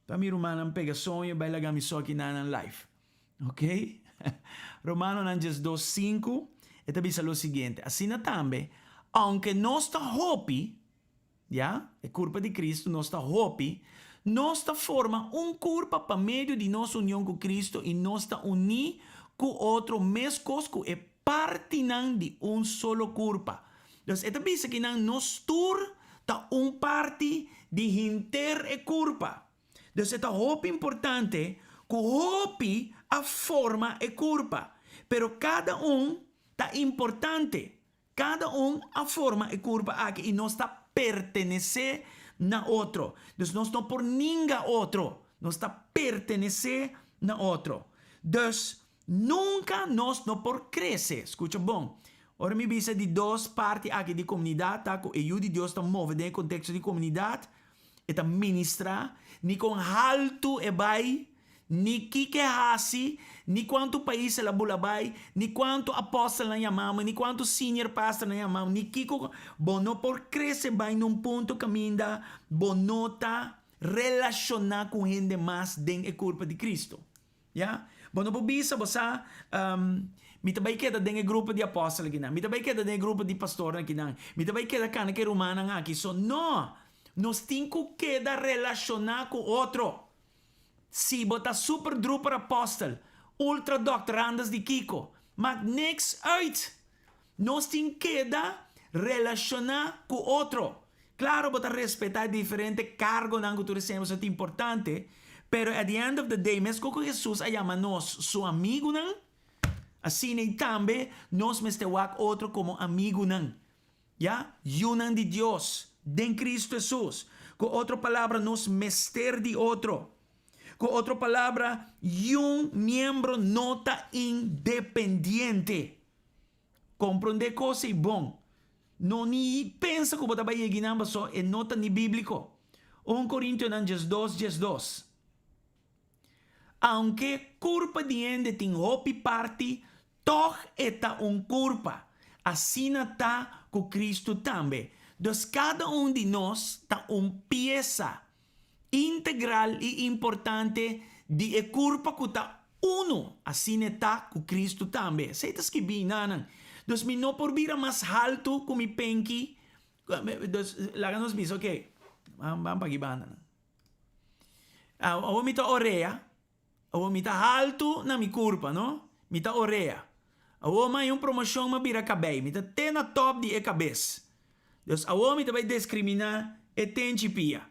para mi romano pega sonho, vai lagar me só aqui na live. Ok? Romanos 2, 5, e também diz o seguinte, assim também, aunque nossa hope, ya, é culpa de Cristo, nossa hope, nossa forma culpa para meio de nossa união com Cristo e nossa unir com outro mesmo é parte de solo culpa. Então, esta vez que nós tur ta parte de inter e culpa. Então, esta hope importante, que hope a forma e culpa, pero cada está importante. Cada a forma e curva aqui e não está pertencer na outro. Dus nós não por ninguém outro. Nós está pertencer na outro. Dus nunca nós não por crescer. Escuta bom. Ora me bisa de duas partes aqui de comunidade, tá? E o de Deus está move dentro do contexto de comunidade. E está ministrar. Ni com alto e vai. Ni que hasi, ni quanto país ela bulabay, ni quanto apóstolo na chamamos, ni quanto senior pastor na chamamos, ni kiko bono por crescer vai num ponto caminda, bonota relacionar com gente mais den e culpa de Cristo. Ya? Bono po bisa bosa mitabay queda den e grupo de apóstolo aqui, mitabay queda den e grupo de pastor aqui, mitabay queda kana que romana aqui. So no, nós temos que queda relacionar com outro. Si bota super druper apóstol, ultra doctorandas de Kiko, mas niks uit. Nós temos que relacionar com outro. Claro, bota respeitar diferente cargo que tu recebes, é importante, pero at the end of the day, mesmo que Jesus chama nós seu amigo, não? Assim também nós mestewak outro como amigo, não? Ya? Yunan de Deus, de Cristo Jesus. Com outra palavra, nós mester de outro. Com outra palavra, miembro nota independiente. Compreender coisa é bom. Não ni pensa que você vai chegar só é nota ni bíblico. 1 Coríntios 2, 2. Aunque culpa diende ting hopi parti, toch eta culpa. Assim está com Cristo também. Dus cada de nós está pieza integral e importante de culpa que está uno. Assim está com Cristo também. Sei que bem, nanan. Dus mi não por vir mais alto com mi penki. Dus laganos mis, ok. Vamos pagibana. Awo mita orea. Awo mita alto na mi culpa, no? Mita orea. Awo may promoção ma bira kabay. Mita tena top di cabeça. Dus awo mita vai discriminar e tenchi pia.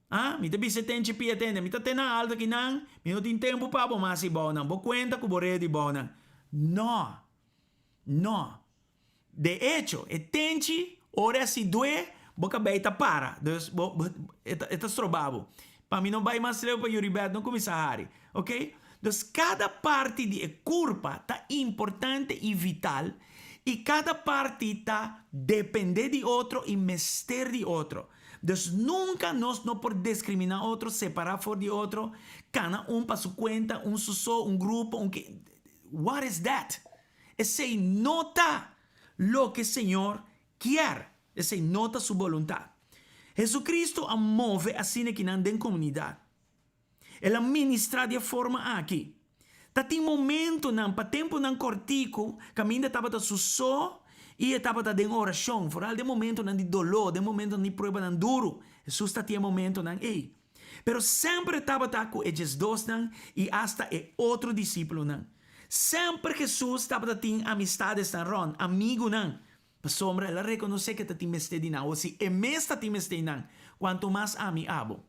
Ah, mita bise tenchi pia tende. Mita tena alto kinang. Mino tin tempo pa bo masi bonang. Bo cuenta ku bore di bonang. No. No. De hecho, e tenchi ora si due boca beita para. Dus eta strobabo. Para mim não vai mais leu para Yuribet, não começa a hari. Ok? Dus cada parte de culpa está importante e vital. E cada parte está depender de outro e mester de outro. Dus nunca nós não por discriminar outro, separar fora de outro. Cada para sua conta, só, grupo, What is that? Esse nota lo que o Senhor quer. Esse nota sua vontade. Jesucristo move assim que não tem comunidade. Ele ministra de forma aqui. Tá tem momento não, para tempo não cortico, caminho estava da só e estava da oração. Foral de momento não de dolor, de momento não de prova não duro. Jesus tá tinha momento não, ei. Pero sempre estava com eles dois não e hasta outro discípulo não. Sempre Jesus estava tendo amistades não, Ron, amigo não. Pa sombra, ela reconhece que tem meste de não. Ou se é mesta tem meste não. Quanto mais ami abo.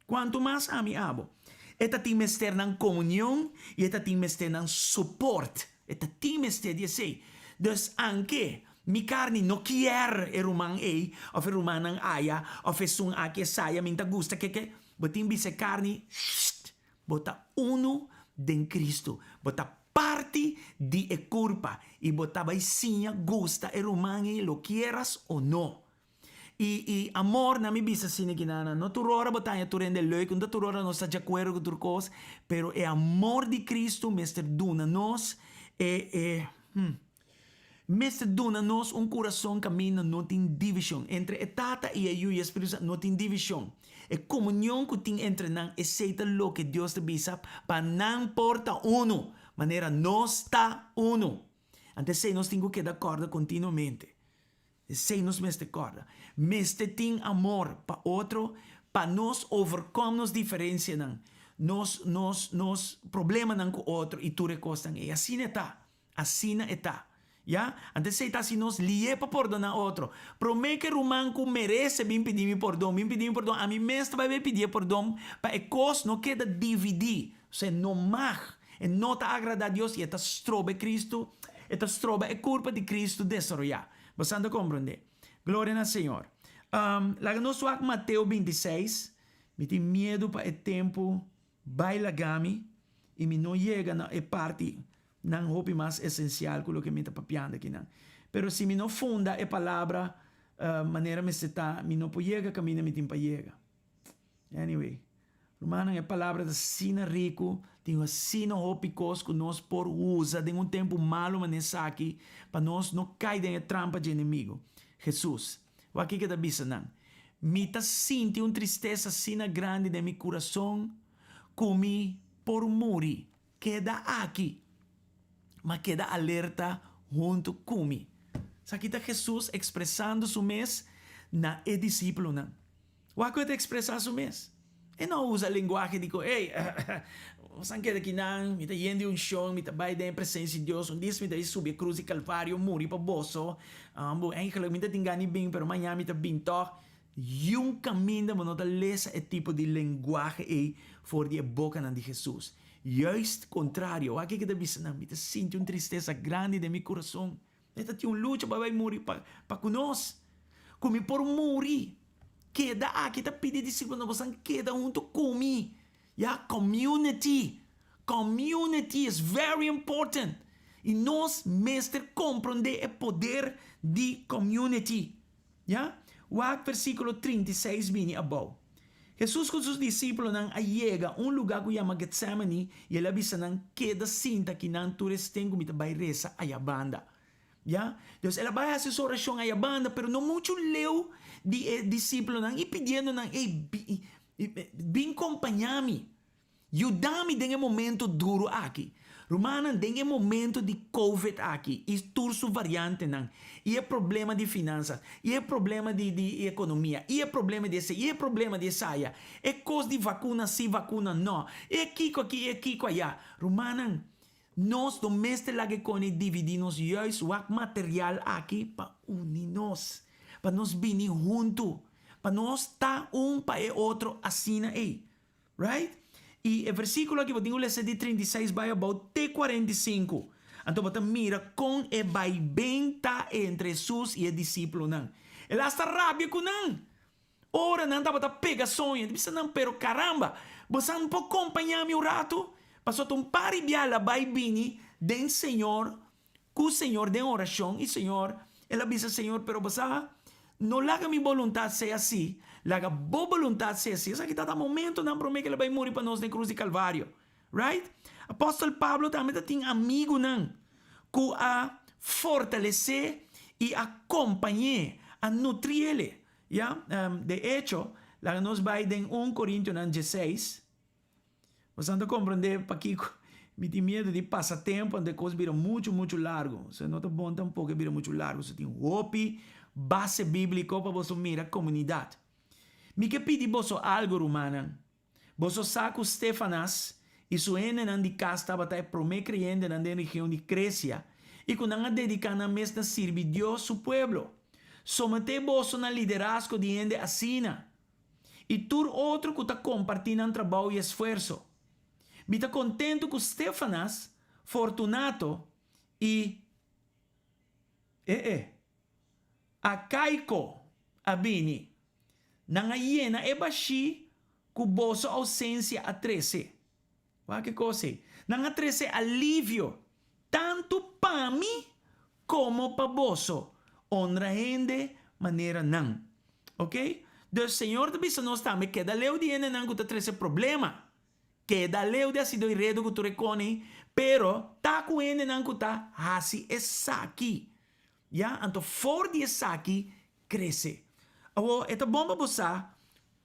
Quanto mais ami abo. Eta tem meste não comunhão e eta tem meste não suporte. Eta tem meste de sei. Dus anche mi carne não quer rumang ei, of rumang nang aya, of sung ake saya minta gusta que botin bise carne, bota uno den Cristo. Bota parte de culpa e botava sim gusta e romani lo quieras o no. E amor na mi bisa sine kinana no turora botanya tu rende leuk und turora no sta de acordo com turcos, pero é amor de Cristo mester duna nos mester duna nos coração camina não tem divisão entre a tata e eu e Espírito Santo não tem divisão. É comunhão que tem entre nós e seita lo que Deus te bisa para não porta uno. Maneira nós está uno. Antes sei nós temos que dar corda continuamente. Sei nós meste corda. Meste tem amor para outro, para nós overcomemos diferença não. Nos problema não com outro e tu recostam. E assim está. Assim está. Ya? Antes sei tá se nós lie para perdonar outro. Promete que Romanco merece bem pedir perdão. A mim mesmo vai pedir perdão para que cos não queda dividir. Você não mag. E não está agradar a Deus e está strobe Cristo, está strobe a culpa de Cristo desarrollar. Você anda compreender? Glória ao Senhor. Lá no suak Mateus 26, me tem medo para o tempo, baila gami, e me não chega na parte, não hope mais essencial com o que me está papiando aqui. Não. Pero se me não funda a palavra, maneira me está, me não pode chegar, caminho me tem para chegar. Anyway. Romana, a palavra da sina rico, tem uma sina hopicos que nós por usa de tempo malo manessa aqui, para nós não cair na trampa de inimigo. Jesus, o aqui que da bisa não. Me tá senti tristeza sina grande de meu coração, comi por muri, queda aqui, mas queda alerta junto comigo. Aqui está Jesus expressando su mês na discípulo não. O aqui está expressando su mês. E não usa linguagem de ei, você quer que não, me está yendo chão, me está vai da presença de Deus, dia me está subir a cruz e calvário, morrer para bolso, eigenlijk me está tingani bem, pero amanhã me está bem toch, e caminho, mas não está lesa esse tipo de linguagem aí, for de boca de Jesus. Juist contrário, aqui que está pensando, me está sentindo tristeza grande de meu coração, está tinha luta para vai morrer para conosco, como por morrer. Queda aqui, está pedindo discípulo, não você queda junto comigo. Yeah, community. Community is very important. E nós, mestre, compreender o poder de community. Yeah? O versículo 36 vem abaixo. Jesús con sus discípulos llega a un lugar que se llama Getsemani y él avisa queda cinta que tú estén como vai reza a banda. ¿Ya? Entonces él va a hacer su oración a banda, pero no mucho leo de discípulos y pidiendo ven acompañame. Ayúdame en el momento duro aquí. Romana, en el momento de COVID aqui, e turso variante, e é problema de finanças, e é problema de economia, e é problema de e é problema de saia, é coisa de vacuna sim, vacuna não, é kiko aqui, é kiko allá. Romana, nós domésticos lá que dividimos juist o material aqui para unir-nos, para nós vir junto, para nós estar para o outro assim, right? E o versículo aqui, eu tenho que ler de 36, vai about T45. Então, você mira com o vai bem tá entre Jesus e o discípulo. Ele está rápido com não. Ora, não está pega sonho. Você não, pero caramba, você não pode acompanhar meu rato? Passou um pari biala vai bini den Senhor, com o Senhor den oração. E Senhor, ele avisa Senhor, pero você não laga minha vontade ser assim. Laga boa vontade ser assim. Esse aqui está no momento, não promete que ele vai morrer para nós na cruz de Calvário. Right? Apóstolo Pablo também tem amigo não, que a fortalecer e acompanhar, a nutrir ele. Yeah? De hecho, lá nós vai em 1 Coríntios 16. Você não compreende para que me tem medo de passar tempo onde coisas viram muito, muito largo. Você não está bom tampouco que vira muito largo. Você tem base bíblica para você mirar a comunidade. Me que pedi você algo, Romana. Você sabe que Stefanas e sua ena de casa estava promê creyente na região de Grecia e que não dedicam a mesma servir Deus, seu povo. Somente você na liderazgo de ende assina. E tur outro que está compartilhando trabalho e esforço. Me está contento que Stefanas, Fortunato e Acaico Abini nangayena bashi kuboso ausência a 13. Wa que coisa? Nanga 13 alívio tanto para mim como para boso. Honra de maneira não. Ok? Do Senhor te bisa nós também queda leu de ene não que 13 problema. Queda leu de sido irredo que tu recone, pero tá com ene não que tá hasi esaki. Ya, então for de esaki cresce. É bom para você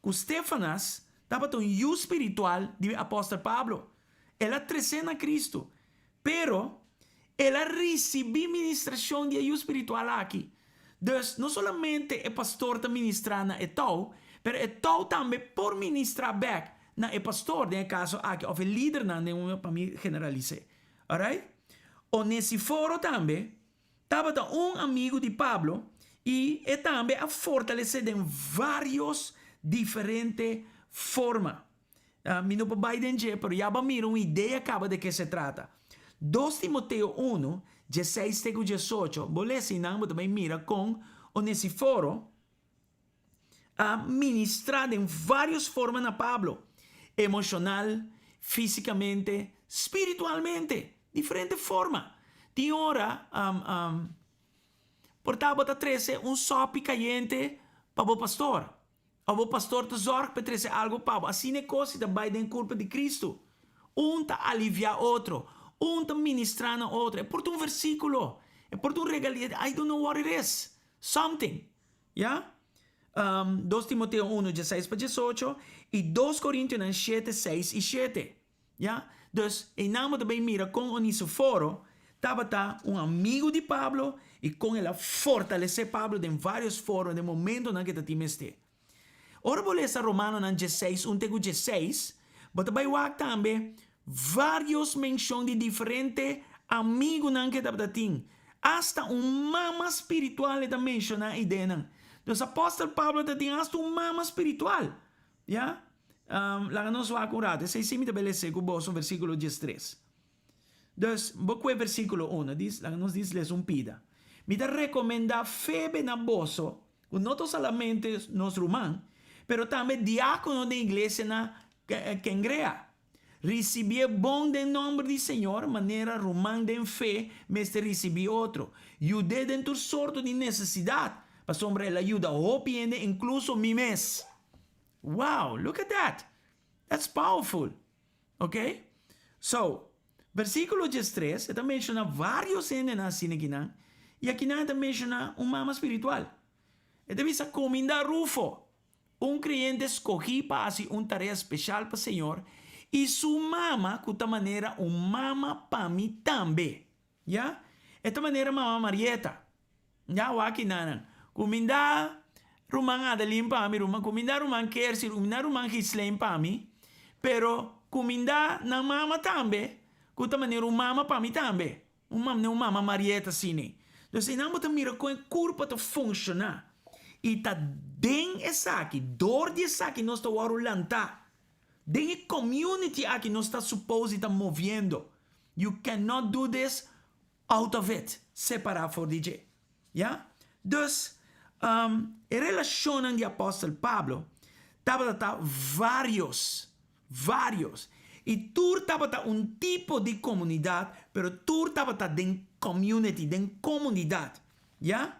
que Stefanas estava um yu espiritual do apóstolo Pablo. Ela cresceu na Cristo. Pero ela recebeu ministração de yu espiritual aqui. Então, não somente o pastor está ministrando e tal, mas é tal também por ministrar back na o pastor, no caso aqui, ou o líder, para mim generalizar. Alright? O nesse foro também, estava amigo de Pablo, e também a fortalecer em vários diferentes formas. Mi não vai entender, mas já vamos mirar uma ideia acaba de que se trata. 2 Timoteo 1, 16 e 18, vou ler assim, mas também mira com Onesíforo a ministrar em várias formas a Pablo. Emocional, fisicamente, espiritualmente, diferente forma. Tem hora, portava a 13 sope caliente para o pastor. O pastor te zorga para trazer algo para assim é coisa da vai da culpa de Cristo. Tá aliviar outro, tá ministrando outro. É por um versículo, é por um regalia. I don't know what it is. Something. Yeah? 2 Timoteo 1, 16 para 18 e 2 Coríntios 7, 6 e 7. Yeah? Então, em nome também mira com Onesíforo, estava amigo de Pablo e com ele fortalecer Pablo em vários foros, no momento em que está timeste. Ora, vou ler Romano 16, 1 tego 16, mas vai ver também vários menções de diferentes amigos que está tim. Hasta mama espiritual está mencionando a ideia. Então, o apóstolo Pablo está tim hasta mama espiritual. Ya? Lá não se vai curar. Esse é me tabelece com o versículo 13. Então, vou com o versículo 1, nos diz pida. Me da recomenda febe na boso, não somente nos romãs, pero também diácono da igreja na Quengrea. Recebia bom de nome do Senhor, maneira romana de fé, mas recebi outro. Ajudei dentro sorto de necessidade, para sombra ela ajuda o incluso mi mes. Wow, look at that. That's powerful. Okay? So, versículo 13, esta menciona varios ene na siniginan, y aquí esta menciona un mama espiritual. Esta visa cominda Rufo, un creyente escogí para hacer una tarea especial para el Señor, y su mama, de esta manera, un mama para mí también. ¿Ya? Esta manera, mama Marieta. ¿Ya? O aquí nada. Cominda rumang adalim para mí, rumang cominda rumang kersi, cominda rumang hislein para mí, pero cominda na mama también, de esta manera, un mama para mí también. Un mama Marieta sini. Entonces, não te mira com o corpo a funcionar. E tá den essa aqui, dor de essa aqui nós está lantar. Den a community aqui nós está suposto estar movendo. You cannot do this out of it. Separar for DJ. Ja? Dus, em relação de apóstolo Pablo, estava vários. E tu estava tipo de comunidade, pero tu estava de community, de comunidade. Ja?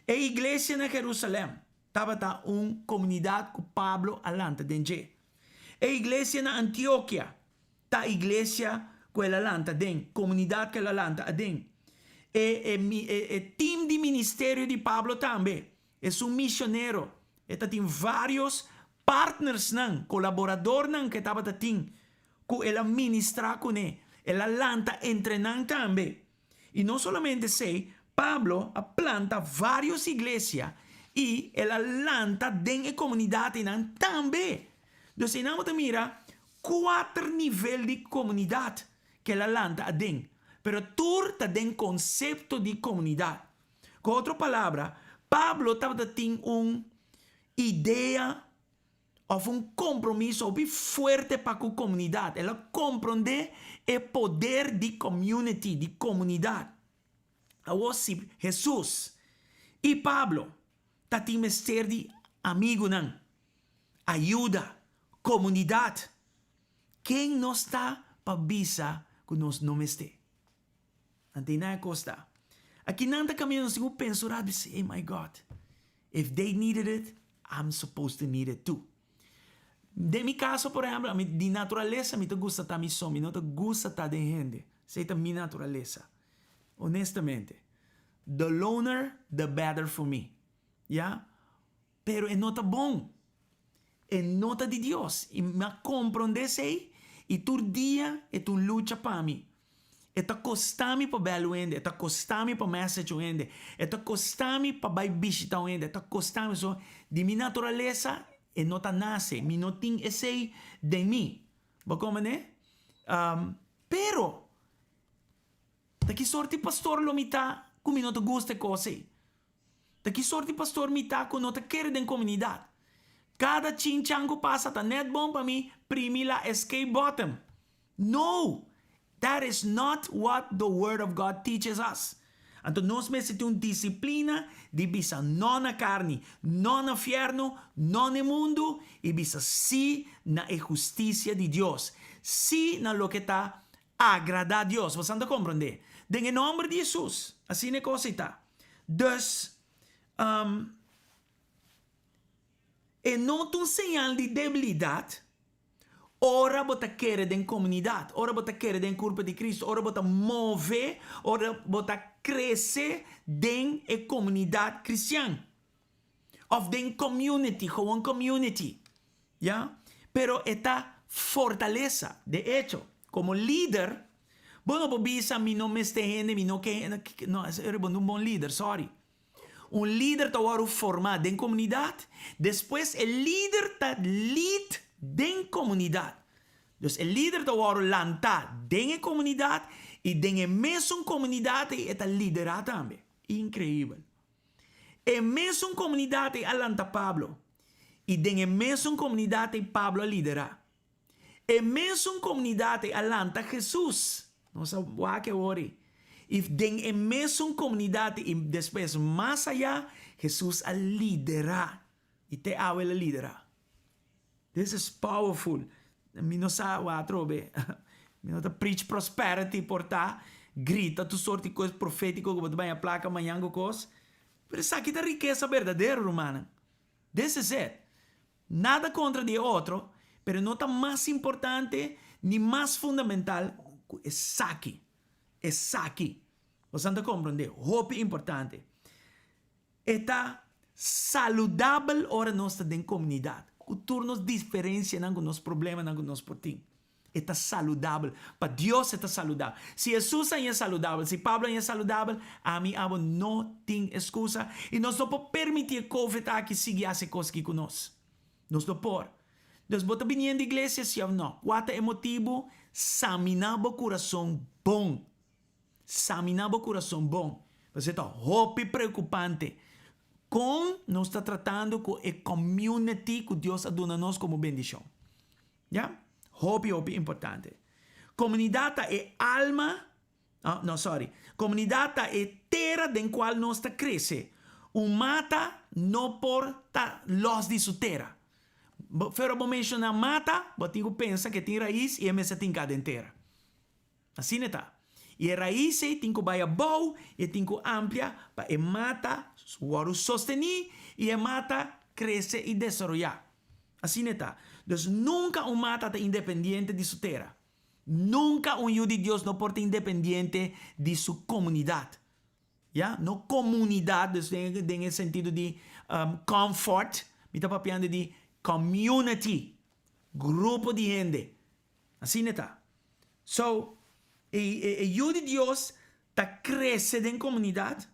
A igreja na Jerusalém estava comunidade com Pablo alanta dentro. A igreja na Antioquia, a igreja com ela alanta dentro, comunidade que ela alanta dentro. E time de ministério de Pablo também. É um missionário. Ele tem vários partners, colaboradores que estava tem, que ela ministra com ele. Ela alanta entrenando também. E não somente sei, Pablo planta várias igrejas e ela lanta dentro da comunidade também. Então, nós mira 4 níveis de comunidade que ela lanta dentro. Pero tu está dentro conceito de comunidade. Com outra palavra, Pablo tem uma ideia ou compromisso bem forte para a comunidade. Ela compreende o poder de community, de comunidade. Awasi Jesus e Pablo tem mestre de amigo ajuda, comunidade. Quem não está para bisa que nós não mestre? Antina costa. Aqui nanta caminho nós temos pensado e say, oh my God, if they needed it, I'm supposed to need it too. De mi caso, por exemplo, de natureza, me gusta estar mi som, não te gusta estar de gente. Seita mi natureza. Honestamente. The loner, the better for me. ¿Ya? Pero é nota bom. É nota de Deus. E me compreendesse e tu dia é tu luta para mim. É ta costami para belo ende, é ta costami para message ende, é ta costami para vai visita ende, é ta costami so de mi natureza e nota nasce, mi não tem esse de mim. Como né? Pero daqui sorte pastor lo mita como não te gusta coisa. Daqui sorte pastor mita com não te quer den comunidade. Cada chinchango passa tá net bom para mim, primila escape bottom. No, that is not what the word of God teaches us. Então nós necessitamos disciplina de bisa não na carne, não no inferno, não no mundo, e bisa sim na justiça de Deus, sim na lo que está agrada a Deus. Você não compreende? Em nome de Jesus, assim é coisa está. Dus, é não um sinal de debilidade. Ora bota querer den comunidade, ora bota querer den corpo de Cristo, ora bota mover, ora bota crescer den a comunidade cristã. Of den community, gewoon community. ¿Ya? Pero esta fortaleza, de hecho, como líder, bueno, bobisa, mi no me esté gente, mi no que, no, es un buen líder, sorry. Un líder te va a formar den comunidade, después el líder te lead den comunidade. Dus el líder te va a lantar den comunidade e den mesma comunidade e te liderar também. Incrível. E mesma comunidade a lanta Pablo e den mesma comunidade Pablo a liderar. E mesma comunidade a lanta Jesus. Não sabe o que ore. E den mesma comunidade e depois mais allá Jesus a liderar e te a liderar. This is powerful. Mi no sa watro be. Mi no ta preach prosperity porta. Grita tu sorti coisas profético que vai a placa manhã cos. Pero sa kita riqueza verdadeira, romana. This is it. Nada contra de otro, pero no está más importante ni más fundamental es aqui. Es aqui. Você está compreendendo? Hope importante. Está saudável ora nós está em comunidade. Cultura nos diferencia em alguns problemas, em alguns portinhos. Está saudável. Para Deus está saudável. Se Jesus é saudável, se Pablo é saudável, a mim não tem excusa. E nós não podemos permitir que COVID aqui siga essa coisa aqui conosco. Nós não podemos. Então, bota vindo da igreja, se não. Quatro é motivo, examinar o coração bom. Examinar o coração bom. Você está hope preocupante. Nós está tratando com a community que Deus aduna nós como bendição. Já? Hope importante. Comunidade é alma. Comunidade é terra em qual nós está cresce. Mata não porta los de sua terra. Pero vou mencionar mata, vou ter que pensar que tem raiz e essa tem cada inteira. Assim não está. E a raiz tem que vai boa e tem que amplia para a mata o sostener e a mata cresce e desenvolver. Assim não está. Então, nunca mata está independente de sua terra. Nunca hijo de Deus não pode independente de sua comunidade. Ja? Não comunidade, em sentido de comfort, me está papiando de community, grupo de gente. Assim está. So, hijo de Deus está crescendo em comunidade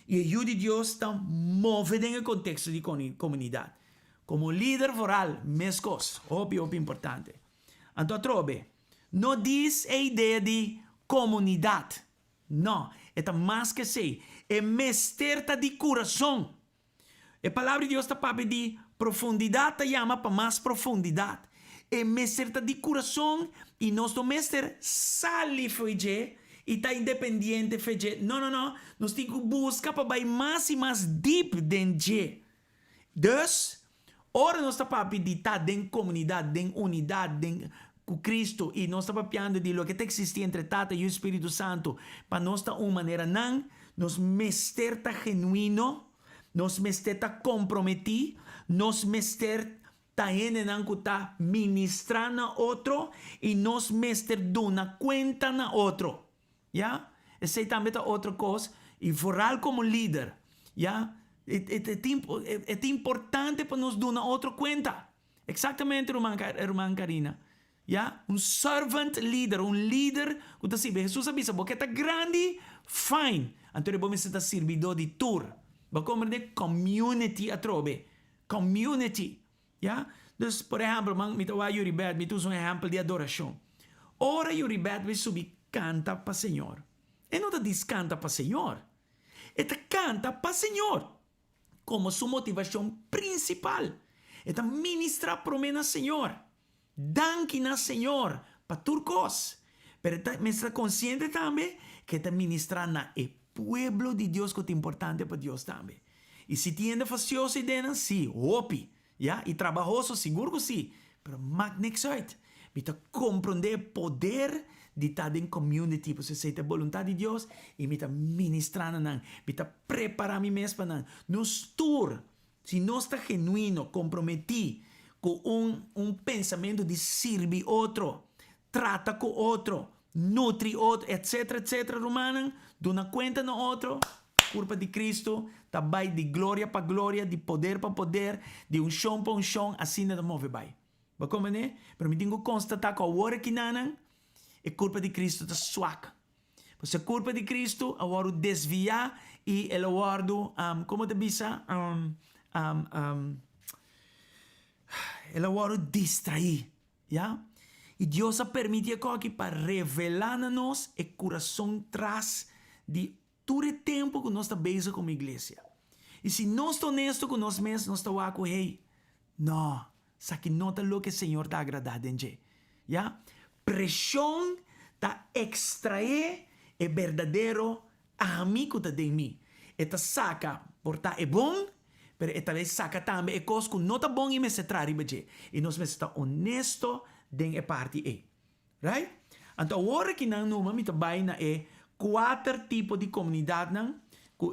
e hijo de Deus está movendo em contexto de comunidade. Como líder foral, mescos, óbvio importante. Então, trobe, não diz a ideia de comunidade. Não, é mais que sei. É mesterta de coração. A palavra de Deus está para pedir profundidade, chama para mais profundidade. É mesterta de coração e nosso mestre sale fede e está independente fede. Não. Nós temos que buscar para ir mais e mais deep dentro. Dus, ora nós está para pedir estar dentro comunidade, dentro unidade, dentro com Cristo e nós estamos falando de lo que existe entre Tata e o Espírito Santo para nós estar uma maneira não nos mester tá genuíno nos mester tá comprometido nos mester tá não que tá ministrar na outro e nos mester dona conta na outro já esse também tá outra coisa e foral como líder já é importante para nós dar outra conta exatamente irmã Karina. Ja, servant leader, líder que está assim, Jesus avisa, porque está grande, fine. Então, vamos estar servidor de tour. Vamos de community a trobe. Community. Ja? Dus, por exemplo, me tawa Yuri Bet, me tuzo exemplo de adoração. Ora Yuri Bet, me subi, canta para o Senhor. E não diz canta para o Senhor. Eta canta para o Senhor. Como sua motivação principal. Eta ministrar para o Senhor. Danke na Senhor para turcos. Pero me está consciente também que está ministrando na el pueblo de Deus que é importante para Deus também. E se tiende facioso e dena, sim, hopi, ja, e trabalhoso, seguro que sim. Pero mag niks uit. Me está compreender o poder de estar em community, você sei a vontade de Deus e me está ministrando nan, me está preparando mim mesmo nan. Nos tour, se não está genuíno, comprometido com pensamento de servir outro, trata com outro, nutre outro, etc, romano, dona conta no outro, culpa de Cristo, também de glória para glória, de poder para poder, de chão para chão, assim não move vai. Vai como né? Pero me tenho que constatar que a hora que nanan, é culpa de Cristo está suaca. Porque a culpa de Cristo, a hora desviar e ele guardo, como te bisa, ele agora distrair, já? E Deus permite que para revelar a nós o coração traz de todo o tempo que nós estamos bem como igreja. E se nós estamos honestos com nós mesmos, nós estamos aqui, hey, não, isso aqui não é o que o Senhor está agradado em você. Já? Pressão está extrair o verdadeiro amigo de mim. Esta saca, portar é bom, pero esta vez saca também é coisa que não está bom e me se trai baje. E nós está honesto den a parte e. Right? Então, agora que não numa me trabalha na é 4 tipos de comunidade não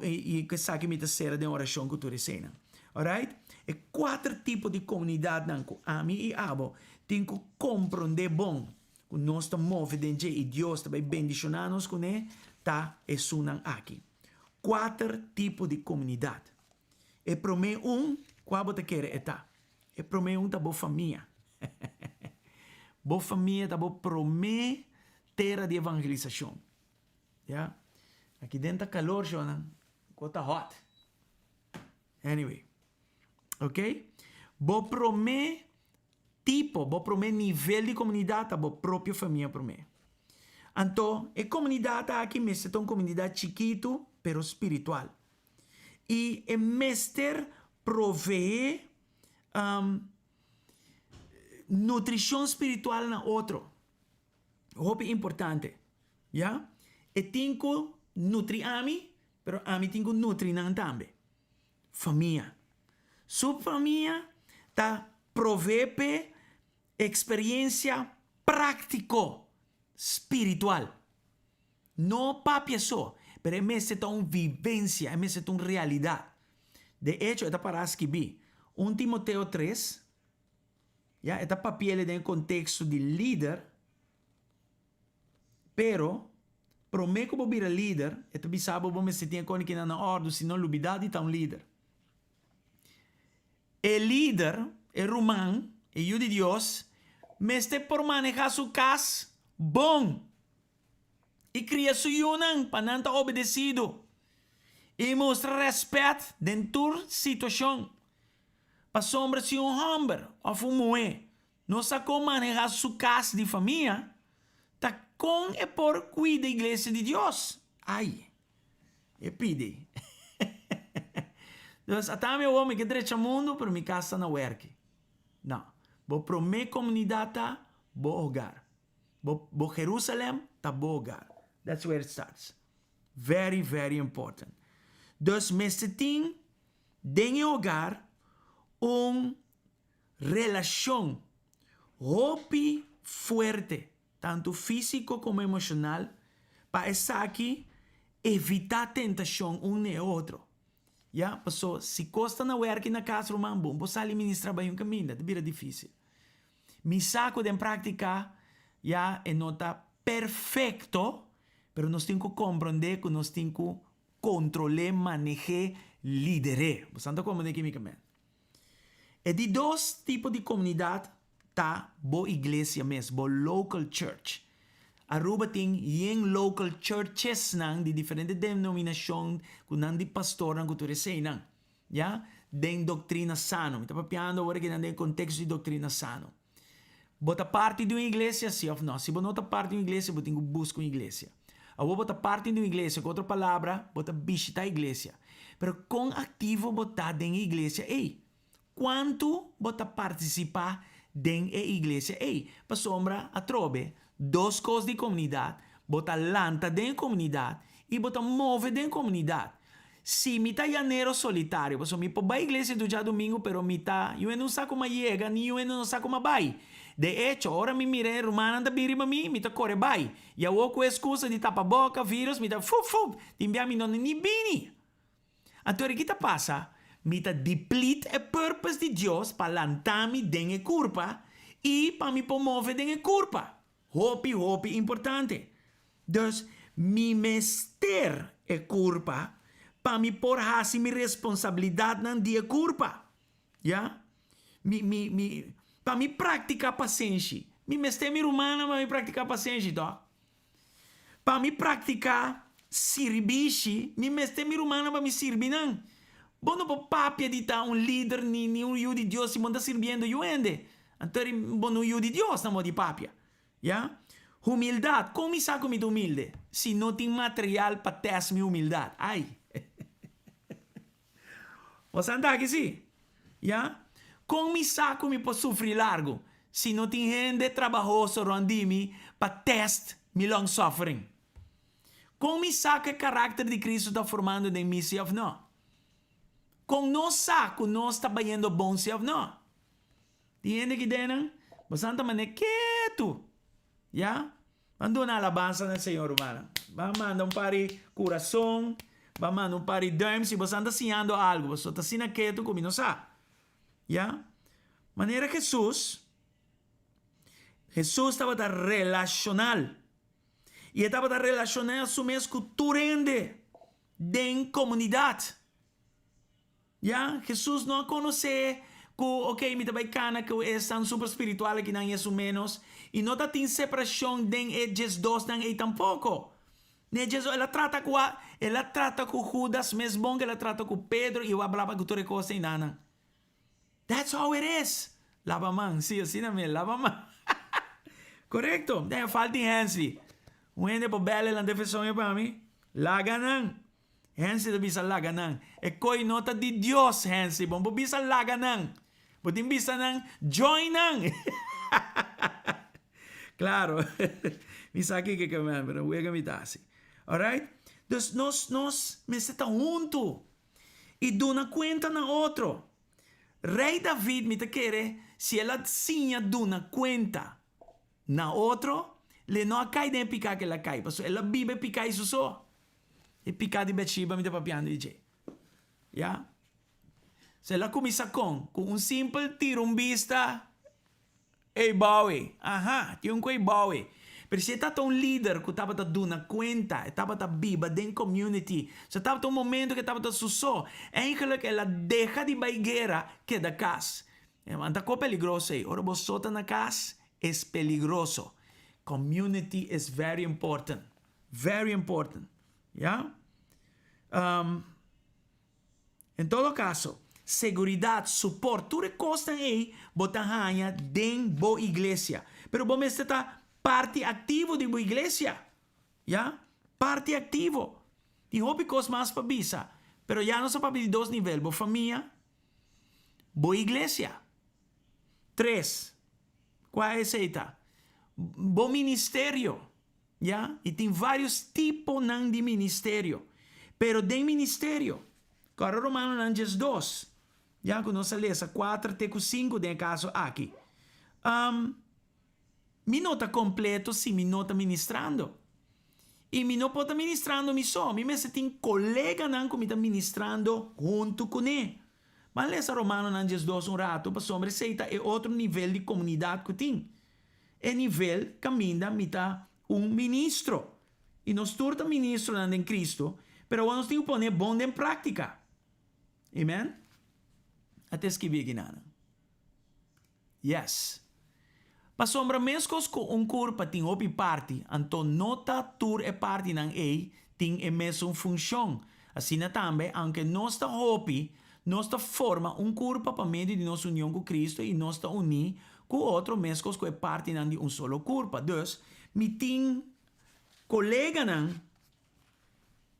e que sabe me ser de oração que tu recena. Alright? E 4 tipos de comunidade nanko. Ami e abo. Tenho que compreender bom. Que nós estamos movendo e Deus está bendicionando-nos com ele. Tá e sunan aqui. 4 tipos de comunidade. E para mim, qual você quer estar? E para mim, tá boa família. Boa família, tá boa para mim, terra de evangelização. Yeah? Aqui dentro tá calor, Jonan. Tá hot. Anyway. Ok? Boa para mim, boa para mim, nível de comunidade, tá boa própria família para mim. Então, a comunidade aqui, é uma comunidade chiquita, pero espiritual. E o mestre provee nutrição espiritual na outro. Hope importante. Ja? E tenho que nutrir a mim, pero a mim tenho que nutrir também. Família. Sua família tá provee experiência prática espiritual. Não papia só, pero é uma vivência, é uma realidade. De hecho, esta para escrever 1 Timoteo 3, ya, esta papel é em contexto de líder, pero, para mim como vira líder, esta bisabo bom se tem que na ordem, se não lubidade está líder. O líder, o romano, o judo de Deus, meste por manejar sua casa, bom. E cria sua yunan para não estar obedecido. E mostra respeito dentro da situação. Para sombra se homem ou mulher não sabe como manejar sua casa de família, tá com e por cuidar da igreja de Deus. Ai, e pide. Então, até meu homem que direito ao mundo, para minha casa não work. Não. Vou para minha comunidade, tá bom lugar. Vou Jerusalém, tá bom lugar. That's where it starts. Very, very important. Dus mensen tien, dentro do hogar, relação hopi fuerte, tanto físico como emocional, para estar aqui, evitar tentação e outro. Ya, pessoa, se costa na work na casa romano, bom, você administrar bem um caminho, é bem difícil. Me saco de prática, ya, e não está perfeito, pero nós temos que compreender que nós temos que controlar, manejar, liderar. Você está compreendendo quimicamente? E de 2 tipos de comunidade, tá boa igreja mesmo, boa local church. Aruba tem local churches nang de diferentes denominações, com nang de pastor nang cultura sei nang. Ya? Den doutrina sano. Me tá papiando agora que nang contexto de doutrina sano. Bota parte de uma igreja, sim ou não? Se você não está parte de uma igreja, você tem que buscar uma igreja. Ou bota parte de uma igreja, com outra palavra, bota visitar a igreja. Pero com ativo botar dentro da igreja, ei, quanto bota participar dentro da igreja, ei, para sombra a trobe, 2 coisas de comunidade, bota lanta dentro da comunidade e bota move dentro da comunidade. Se me tá janeiro solitário, porque me pode ir à igreja do dia domingo, pero me tá, eu não sei como chega, nem eu não sei como vai. De hecho, ora me mirei, romana anda biri mami, me tá corre vai. E eu com excusa de tapa boca, vírus, me tá fuf, timbia me não ni bini. Então, o que passa? Me tá deplete a purpose de Deus para lantar-me dentro da culpa e para me promover dentro da culpa. Hopi, importante. Dus, me mester a culpa para me por hasi mi responsabilidade na dia culpa. Ya? Para me praticar paciência. Me mester mi romana para me praticar paciência, tá? Para me praticar serviço, me mester mi romana para me servir, não. Bom, não papia de estar líder, ni um de Deus, se manda servindo, eu ende. Então, bom, um de Deus, não de papia. Ya? Humildade. Como me saco me humilde? Se não tem material para testar minha humildade. Ai. Você anda aqui, sim? Ya? Como me saco me posso sofrer largo? Se não tem gente trabalhosa rondimi para testar meu long suffering. Como me saco o caráter de Cristo está formando em mim, se ou não? Com nós saco, nós está banhando bom, se ou não? Tem gente que dena, você anda mané quieto. Ya? Manda uma alabança no Senhor, humana. Manda um pare coração, Vamos, não pare de se você anda ensinando algo, você está ensinando quieto como não sabe. Já? Maneira Jesus estava relacional. E estava relacionado a sua cultura em comunidade. Já? Jesus não conhece que, ok, me está bacana, que é tão super espiritual que não é isso menos. E não tem separação de eles dois, nem tampouco. Ela trata com Judas, mesmo que ela trata com Pedro, e ela falava com toda coisa e nada. That's how it is. Lava man, sim, assim na minha, lava man. Correto? Tem falta em Hansi. Um ende por bela na defensão para mim. Laganan. Hansi de bisa laganan. E koi nota de Dios, Hansi. Bom, bisa laganan. Putin bisa nang joinan. Claro. Bisa aqui que man, pero huega mi tasi. Alright? Entonces, nos me estamos juntos. E dona cuenta na outro. Rei David me te quer, se ela tinha dona cuenta na outro, le não cai nem picar que ela cai. Porque ela vive picar isso só. E picar de Bathsheba me te papiando de já? Se ela começa com um simples tiro vista, ei Bowie, tinha um coi Bowie. Pero se está um líder que estava dando conta, estava viva dentro da community, se estava um momento que estava sucesso, é que ela deixa de baigueira que da casa. Anta co peligroso aí. Ora você está na casa, é peligroso. Community is very important. Very important. Yeah? Em todo caso, seguridade, suporte, tudo costa aí, botar dentro da igreja. Pero você está parte activo de uma igreja. ¿Ya? Parte activo. E houve coisas mais para bisa. Pero já não só para de dois níveis. Boa família. Boa igreja. 3. Qual é essa? Bom ministério. ¿Ya? E tem vários tipos de ministério. Pero de ministério. Cara Romano Nanges 2. ¿Ya? Que nós lemos 4 até 5 de caso aqui. Mi nota completo se mi nota ministrando. E mi não pode ministrando mi só. Mi me se tem colega não que me está ministrando junto com ele. Mas lesa Romano Nanges 2 rato, para sombra seita é outro nível de comunidade que tem. É nível caminha me tá ministro. E nós turta ministro em Cristo, pero nós temos que pôr bom em prática. Amen? Até escrever aqui nada. Yes. Para sombra mescos com corpo tem opi parte, então nota tur é parte ng A tem a mesma função. Assim também, aunque nossa opi, nossa forma corpo para meio de nossa união com Cristo e nossa unir com outro mescos que é parte de solo corpo. Dus, me tem colega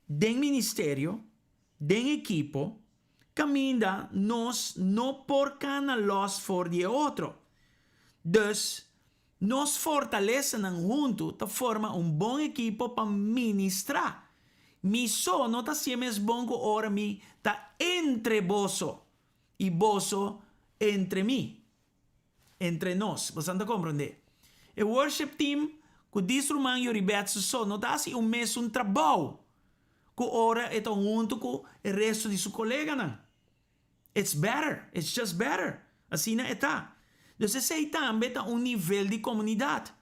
den ministério, den equipo, caminha nós não por cana los for de outro. Dus, nos fortalecem juntos, ta forma bom equipo para ministrar. Mi só não está sempre bom que ora mi está entre vosso e vosso entre mim, entre nós. Você não compreende? E worship team que diz Roman e Ribeto só não está assim mês trabalho que ora é junto com o resto de seu colega não. It's better. It's just better. Assim não está. Então, esse também está nível de comunidade.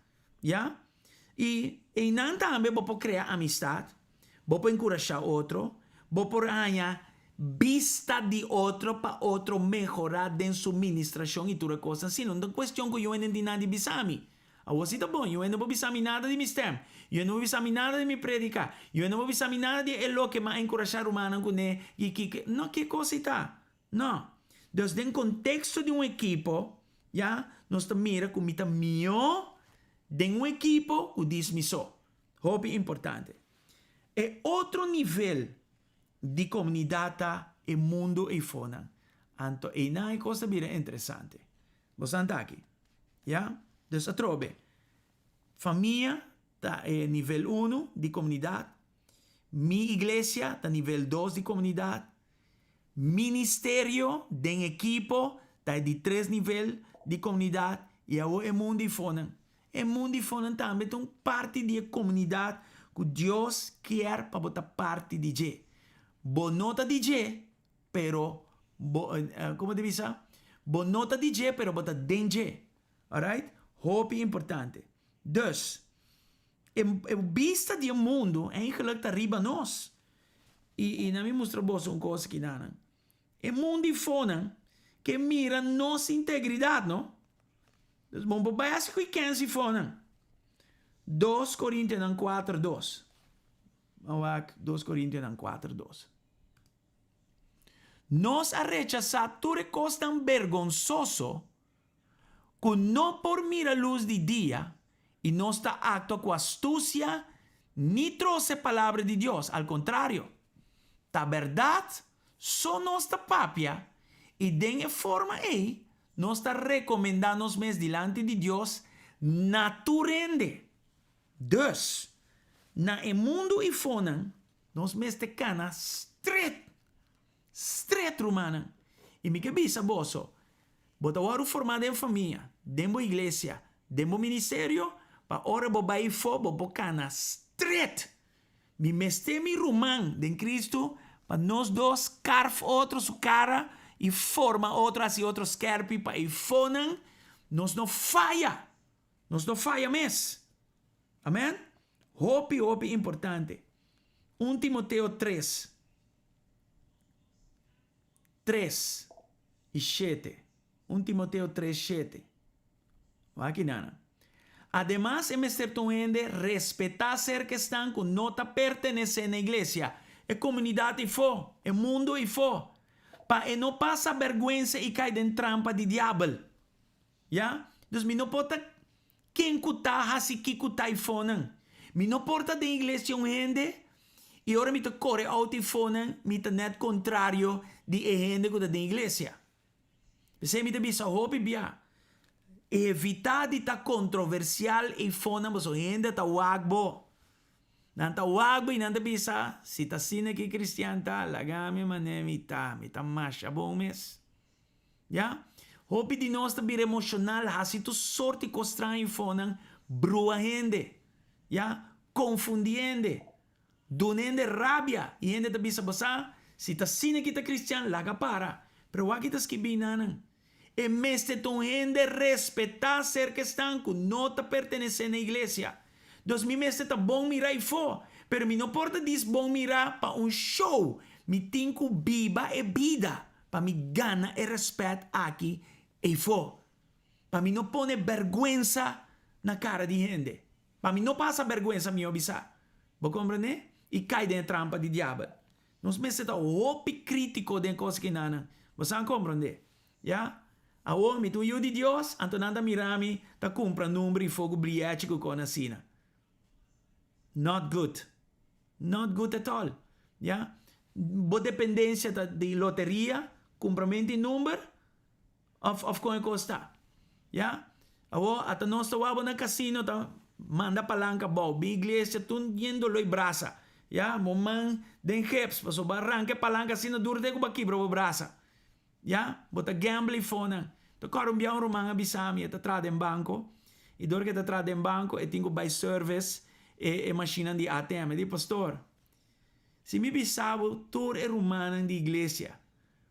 ¿Ya? E não também vou criar amistade, vou encorajar outro, vou ganhar vista de outro para outro melhorar dentro sua ministração e toda coisa assim. Não é questão que eu não entendo nada de bisami. A você tá bom, eu não vou bisami nada de mistério, eu não vou bisami nada de me predicar, eu não vou bisami nada de lo que mais encorajar humano com ele e que não que coisa está. Não. Então, dentro do contexto de equipo, já, nós mira como está melhor de equipo que diz só. Hobby importante. É outro nível de comunidade e mundo e fona. Então, é uma coisa bem interessante. Você está aqui. Já? Então, trobe. Família está em nível 1 de comunidade. Mi igreja está nível 2 de comunidade. Ministério de equipo está de 3 níveis de comunidade e agora é mundo e fona. É mundo e fona também tem parte de comunidade que Deus quer para botar parte de G. bonota DJ, pero, como deve ser? Bonota DJ, pero bota dengue. Alright? Hoop importante. Dus, em vista do mundo, eigenlijk tá riba nós. E na me mostra vos uma coisa que dá. O mundo e fona que mira nossa integridade, não? Dus, bom, básico e quem se fona. 2 Coríntios 4:2. 2 Coríntios 4:2. Nós a rechazar tudo coisa tão vergonzoso que não por mira a luz de dia e não está acto com astúcia ni trouxe palavra de Deus. Al contrário, a verdade só nós está papia e de forma aí nós está recomendando nos mes delante de Deus naturende. Dus, na e mundo e fona, nós mes te cana straight romana. E me que bisa boso, bota waru formado em família, demo igreja, demo ministério, pa ora bo bai fo bo cana straight. Me meste mi román de Cristo, pa nós dois carf outro su cara e forma outras e outros kerpi pa e fonan, nós não falha. Nós não falha mes. Amém? Hope importante. 1 Timoteo 3 e 7. 1 Timoteo 3, 7. Aqui nana. Además, é menester respetar ser que estão com nota pertencer na igreja. É comunidade e fo. É mundo e fo. Para não passa vergonha e cai em trampa de diabo. Já? Então, me não pode quem cutar se que cutar e fonan. Me não porta de igreja um gente e ora me te corre out e fonan, me te net contrário de gente que da igreja. Você me te bisa hope bia. Evitar de ta controversial e fonan, mas o gente ta wagbo. Nanta wagbo e nanta bisa, se ta sina que cristianta, lagame manemi ta masha bom mes. Ya? Hope de nós também emocional, assim tu sorte costranho fonan, brua gente. Ya? Confundiende. Donende rabia. E gente também sabe se ta sina kita cristiano, laga para. Pero aqui tas que binanan. E meste ton gente respetar ser que estão com nota pertencer na igreja. Dos mi meste ta bom mirar e fo. Pero mi não porta dis bom mirar pa um show. Mi tinko biba e vida. Pa mi gana e respeto aqui e fo. Pa mi não pone vergüenza na cara de gente. Pa mi não passa vergüenza mi obisa. Vou compreender? E cai dentro da trampa de diabo. Nós meste ta hopi crítico de coisa que nana. Você compreender? Ya? A homem, tu de Deus, antonanda mirami, ta compra número e fogo brilhante com a sina. Not good. Not good at all. Yeah? Boa dependência de loteria, compramento número, of como custa. Yeah? Awo, ato nós tawabo na casino, ta manda palanca bom, igreja, tu yendo loi brasa. Yeah? Momang den heps, paso barranque palanca, sino durde ko bakibra bo brasa. Ya, bota gamble fona. To karumbiang rumanga bisami at atrada em banco. E dor que atrada em banco e tingo by service e machina di ATM di pastor. Si mi bisabo tur e rumana di iglesia.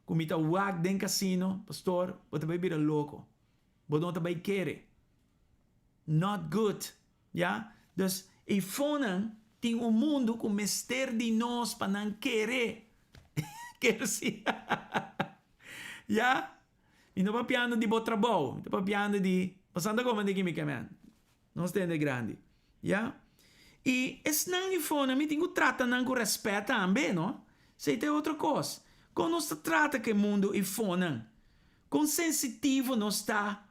Kumita wag den casino, pastor, bota bay bira loco. Bota bay kere. Not good. Ya? Dus e fona ting o mundo com mester di nos panang kere. Kere siya. Ya? E não va piano di botrabou, não va piano di passando como de química man. Não stende grande. Ya? E es não fona mi tingo trata não com respeito também, não? Sei tem outra coisa. Quando nós trata que mundo e fona, com sensitivo não está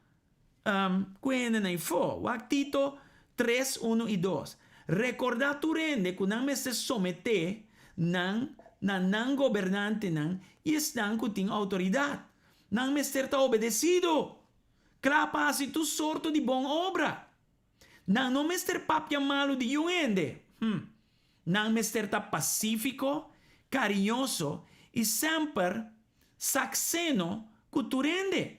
com ele na info. O Tito 3, 1 e 2. Recordar tu rende que não me se somete não governante não e estão que tem autoridade. Não me ser obedecido. Clapa se tu sorto de boa obra. Não me ser papia malo de gente. Não me ser pacífico, carinhoso e sempre saxeno que tu rende.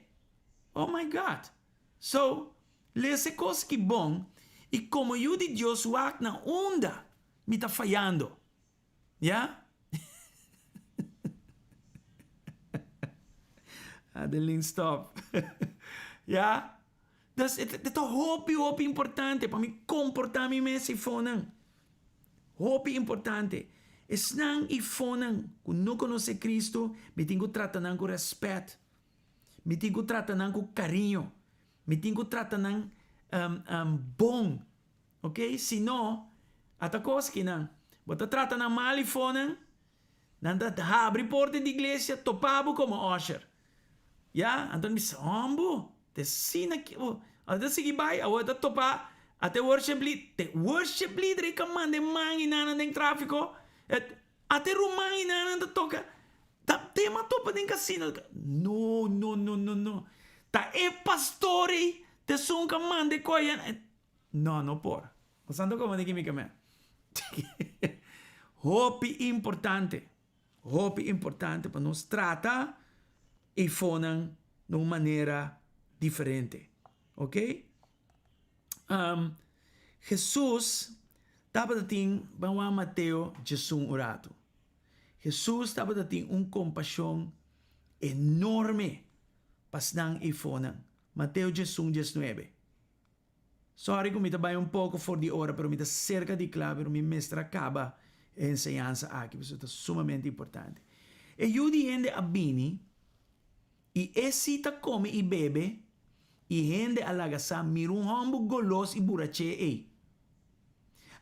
Oh my God. So, lese coisa que bom e como eu de Deus wak na onda, me tá falhando. Ya? Adeline, stop. Ja? Dus het is hoop importante para me comportar me nesse fonan. Hoop importante. Esnang ifonan, kung não conhece Cristo, me tenho tratar com respeito. Me tenho tratar com carinho. Me tenho tratar bom. Ok? Se não, até coisa que não. Bota trata mal ifonan, nanda abre porta de igreja, topabo como usher. Ja? Então me diz, ambo, te sina que, até seguir vai, até topar, até worship leader, que manda mangi nana em tráfico, até rumangi nana toca, tá tema topa em casino. No. Tá pastore, te son que manda coia. No por. Pasando como de química me. Hope importante para nos tratar e fonan de uma maneira diferente, ok? Jesus estava tendo, vamos a Mateo, Jesus orado. Jesus estava tendo compaixão enorme para e fonan. Mateo 19. Sorry kung mita vai pouco fora de hora, pero mita cerca de clave, pero mi mestra acaba a enseñanza aqui, isso é sumamente importante. E eu diende a bini, e esita come e bebe, e rende alagasa, mirun hombo golos e burache e.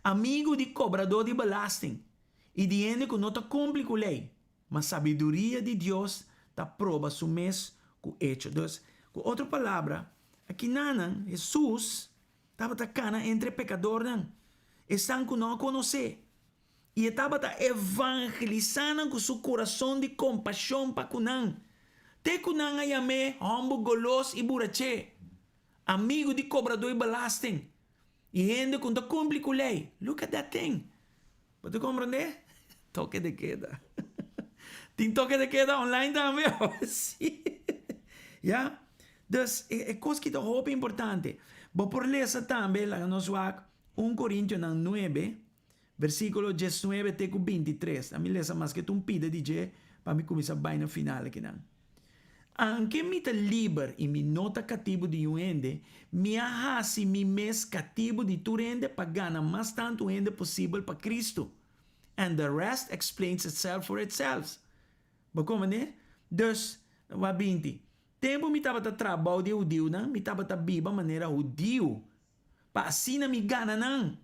Amigo de cobrador de belasting, e diende que não ta cumpre com lei, mas sabedoria de Deus ta prova su mes com hecho. Dus, com outra palavra, aqui nanan, Jesus, estava cana entre pecador nan. Estão que não conhecer. E estava evangelizando com seu coração de compaixão para kunan. Te kunan a yame, hombo golos e burache. Amigo de cobrador e belasting. E gente que não cumpre com lei. Look at that thing. Pode compreender? Toque de queda. Tem toque de queda online também. Sim. Ja? Dus, é coisa que é muito importante. Vou por ler também, lá no 1 Coríntios 9, versículo 19 até 23. A mim lesa mais que tu pide de para me começar bem no final aqui não. Anche me ta liber e me nota cativo de um ende, me ahasi me mes cativo de tu ende para ganhar mais tanto ende possível para Cristo. And the rest explains itself for itself. Ba como né? Dus, wa 20. Tempo me estava trabalho de judeu, não? Me estava biba maneira judeu. Para assim não me gana, não.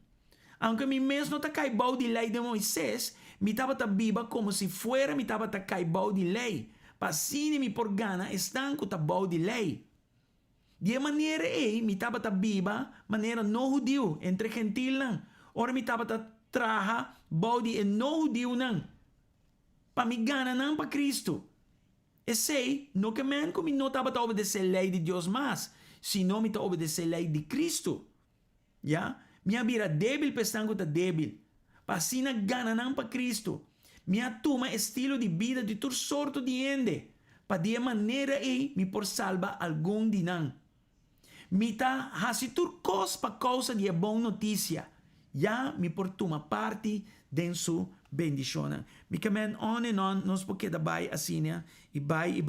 Aunque me mesmo não está caibau de lei de Moisés, me estava biba como se fuera me estava caibau de lei. Para assim me por gana, estão com tabau de lei. De maneira me estava biba maneira não judeu, entre gentil, não. Ora me estava traha bau de não judeu, não. Para me gana, não, para Cristo. E sei, não que men como não estava a obedecer a lei de Deus mais, sino me está a obedecer a lei de Cristo. Ja? Minha vida débil pensando que está débil. Para assim na gana não para Cristo. Minha toma estilo de vida de todo sorto de ende. Para de maneira aí me por salva algum de não. Me está hasi tur cos para causa de boa notícia. Já me por toma parte de sua bendição. Me camen on and on, nos porque da bai assim, e bai,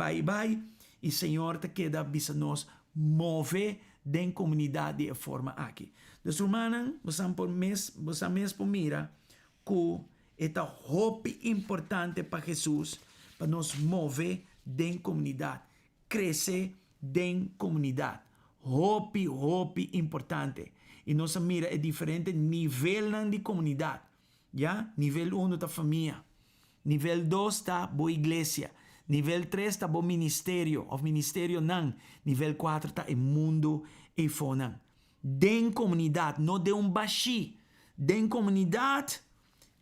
e Senhor te queda bisa nos move den comunidade de forma aqui. Dus romanan, você mesmo mira que esta hope importante para Jesus, para nos mover den comunidade, crescer den comunidade. Hope importante. E nós mira é diferente nível de comunidade. Ja? Nível 1 da família. Nível 2 está boa igreja. Nível 3 está bom ministério. Ou ministério não. Nível 4 está o mundo e fona. Den comunidade, não de baixi. Den comunidade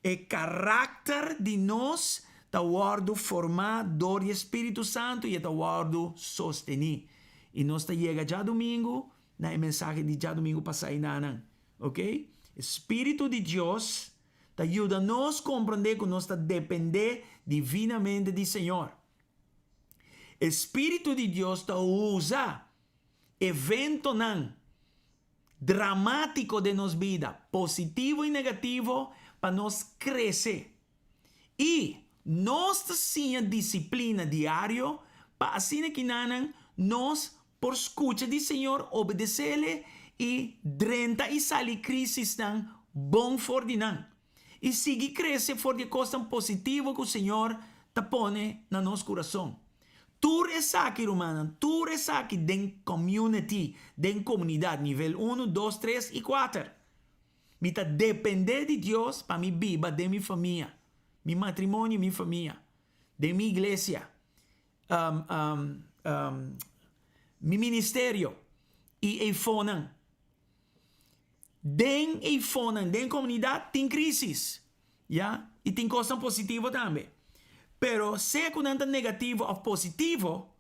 é caráter de nós está guardo formado do Espírito Santo e está guardo sostenir. E nós está chega já domingo na mensagem de já domingo passado, ok? Espírito de Deus te ajuda a nós compreender que nós está depender divinamente do Senhor. Espírito de Deus te usa evento dramático de nossa vida, positivo e negativo, para nós crescer. E nós tinha disciplina diária Pa así que nanan nos por escucha del Señor obedecerle y drenta y sali crisis nan bon for dinan. Y sigue crece for de cosas positivas que el Señor te pone en nuestro corazón. Tu resaki, romana, tu resaki den community, den comunidad, nivel 1, 2, 3 y 4. Mita depender de Dios para mi vida, de mi familia, mi matrimonio, mi familia, de mi iglesia, mi ministerio y el fonan. Den el fonan, den comunidad, ten crisis, ¿ya? Y ten cosas positivas también. Pero sea con tanto negativo o positivo,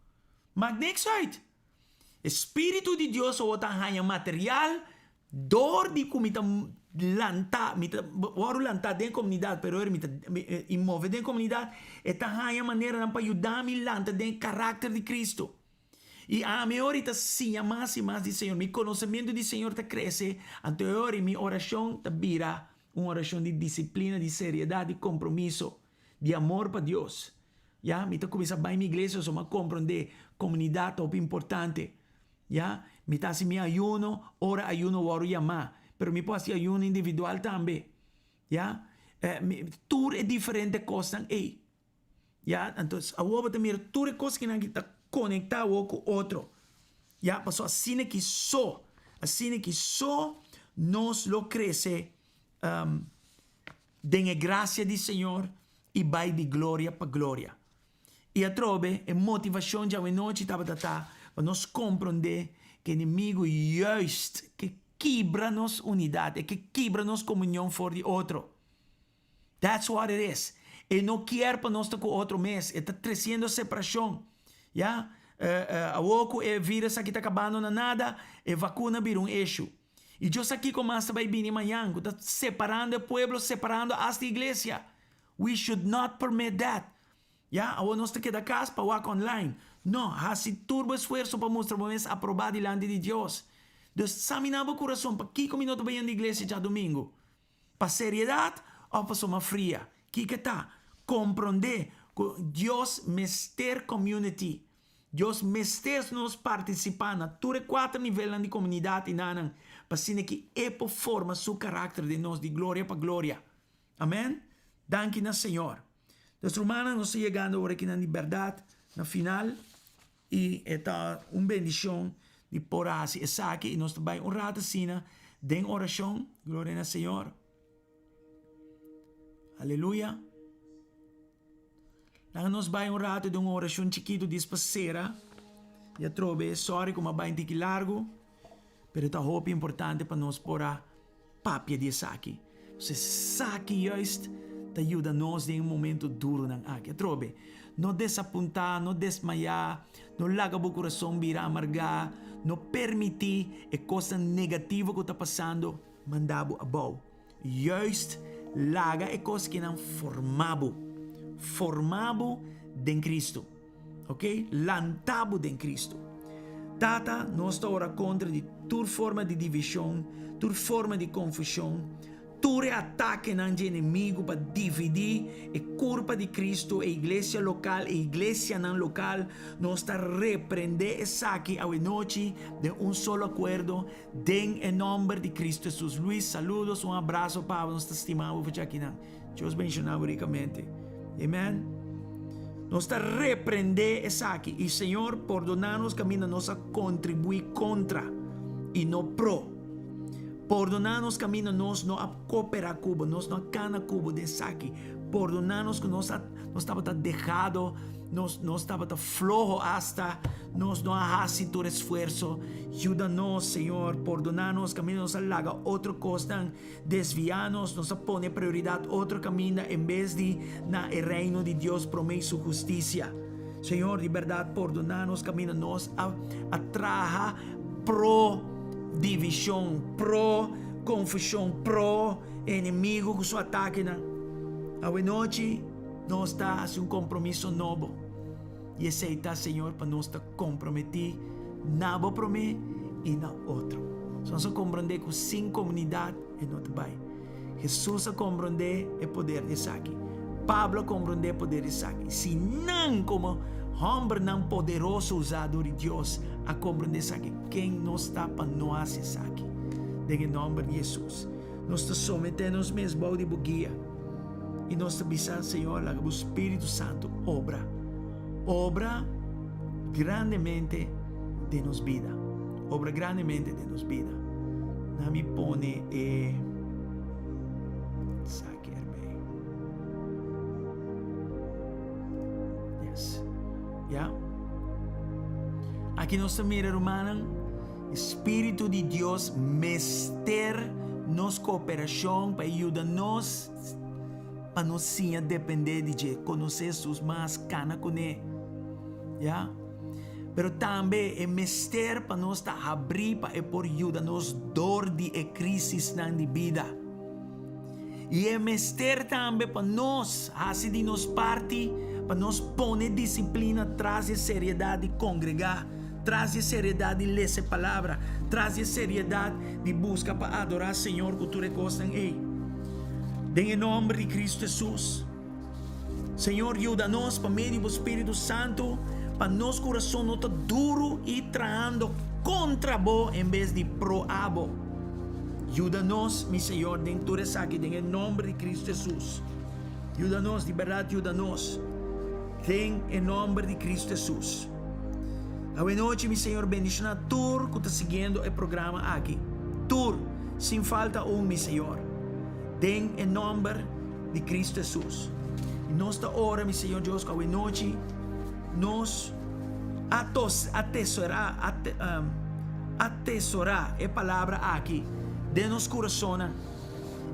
maakt niks uit. Espíritu de Dios o tan material, door die kumita lanta, waru lanta den comunidad, pero mita imove den comunidad, eta haya manera para ayudar mi lanta den carácter de Cristo. Y a mí ahorita sí, más y más del Señor, mi conocimiento del Señor te crece, ante ahora mi oración te vira una oración de disciplina, de seriedad, de compromiso, de amor para Dios. Ya, me está comenzando a mi iglesia, so me comprende comunidad top importante. Ya, me está haciendo mi ayuno, ora ayuno, oro llamar, pero me puedo hacer ayuno individual también. Ya, tú es diferente cosas, ya, entonces, ahora te mira, tú es cosas que está conectado con otro. Ya, pasó así que nos lo crece, de gracia del Señor y va de gloria para gloria. Y a trove, en motivación ya noche estaba para nos comprender que el enemigo juist que quebra nos unidad, que quebra nos comunión por el otro. That's what it is. Él no quiere para nosotros con otro mes, está creciendo separación. Ya, a poco el virus aquí está acabando na nada, el vacuna vira un issue. Y Dios aquí comienza a venir mañana, está separando el pueblo, separando hasta la iglesia. We should not permit that. Ya, ahora no se queda casa para jugar online. No, hace turbo esfuerzo para mostrar que es aprobado delante de Dios. Entonces, examinamos el corazón para 5 minutos vayan a la iglesia ya domingo. Para seriedad o para soma fría. ¿Qué está? Comprender que Dios mester community. Dios mester nos participando en todos 4 niveles de comunidad y nanan. Para que epo forma su carácter de nos de gloria para gloria. Amén. Danke Señor. Nuestra hermana nos está llegando ahora aquí en la verdad, na final, y está una bendición de por así, esa aquí, y nos va a un rato así, den oración, gloria al Señor. Aleluya. Nos va a un rato de una oración chiquito, despacera, ya trove, sorry como va a ir largo, pero está hope importante para nos por a papia de esa aquí. Se saque juist, te ayuda a nos en un momento duro nan aqui. Trobe, no desapuntar, no desmayar, no laga o coração virar amargar, no permitir a coisa negativa que está passando, mandabo a bom. Juist laga a coisa que não formabo em Cristo. Ok? Lantabo em Cristo. Tata, nós está ora contra de toda forma de divisão, toda forma de confusão, todo ataque no inimigo para dividir a culpa de Cristo, a igreja local, a igreja não local, nós está repreender essa aqui a noite de um solo acordo, em nome de Cristo Jesus. Luis, saludos, um abraço, Pablo, nós estimamos por aqui. Deus bendicionado ricamente. Amém. Nós está repreender essa aqui e Senhor, perdonar-nos caminho nós a contribuir contra e não pro. Perdonar-nos caminho nós não a cooperar cubo, nós não a cana cubo de saque. Perdonar-nos que nós estava deixado, nós estava flojo hasta, nós não hace todo esforço. Ajuda-nos, Senhor, perdonar-nos caminho nós alaga outra coisa, desviar-nos, nos pone prioridade outro caminho em vez de na el reino de Deus promete sua justiça. Senhor, de verdade, perdonar-nos caminho nós a traja pro divisão, pro confusão, pro inimigo com seu ataque. A noite, nós está a um compromisso novo. E aceita, Senhor, para nós estar comprometidos na para mim e na outro. Nós compreender que sem comunidade é não vai. Jesus compreender o poder de saque. Pablo compreender o poder de saque. Se não como Hombre ng poderoso usado de Dios a compreender que quem nos está para não hacer aqui. Em nome de Jesus. Nós te sometemos mesmo ao de guia. E nós te avisamos, Senhor, que o Espírito Santo obra grandemente de nos vida. Obra grandemente de nos vida. Não me pone Yes. Yeah. Aqui nós mira, hermano, Espírito de Deus mester nos cooperação para ajudar-nos para nós sim depender de conhecer Jesus mais cana com ele. Yeah? Pero também é mester para nós abrir para por ajudar-nos dor de crise na vida. E é mester também para nós, assim de nos parte, para nós pôr disciplina, trazer seriedade de congregar, trazer seriedade de ler essa palavra, trazer seriedade de buscar para adorar o Senhor que tu recostas em Ele. Em nome de Cristo Jesus. Senhor, ajuda-nos para meio do Espírito Santo, para nosso coração não estar duro e traando contra bo em vez de pro abo. Ajuda-nos, meu Senhor, dentro dessa aqui, em nome de Cristo Jesus. Ajuda-nos, de verdade, ajuda-nos. Em nome de Cristo Jesus. Boa noite, meu Senhor, bendição a todos que está seguindo o programa aqui. Todos, sem falta meu Senhor. Em nome de Cristo Jesus. E nesta hora, meu Senhor Deus, que boa noite, nos atesourar a palavra aqui, de nos coração.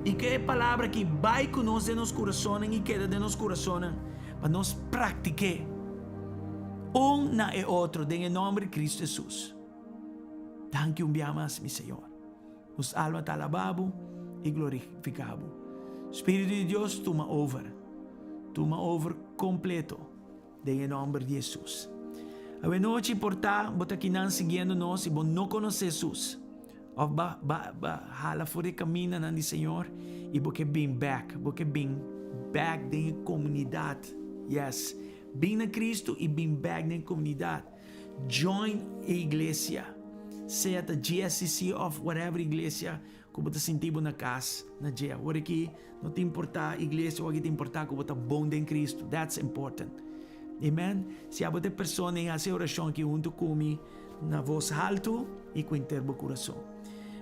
E que a palavra que vai conosco de nos coração e queda de nos coração, para nos praticar na e outro, em nome de Cristo Jesus. Thank you, mais, meu Senhor. Nos alma está alabado e glorificado. Espírito de Deus, toma over completo, em nome de Jesus. A noite portar, bota aqui não seguindo nós e bom não conhecer Jesus. Ou hala fora caminho na Senhor e porque bem back da comunidade. Yes, bem na Cristo e bem back na comunidade. Join a igreja, seja a GSCC of whatever igreja que você sentiu na casa, na dia. Agora aqui não te importa a igreja, ou aqui te importa que você está bom em Cristo. That's important. Amen. Se há outra pessoa em essa oração aqui junto comigo, na voz alto e com o coração.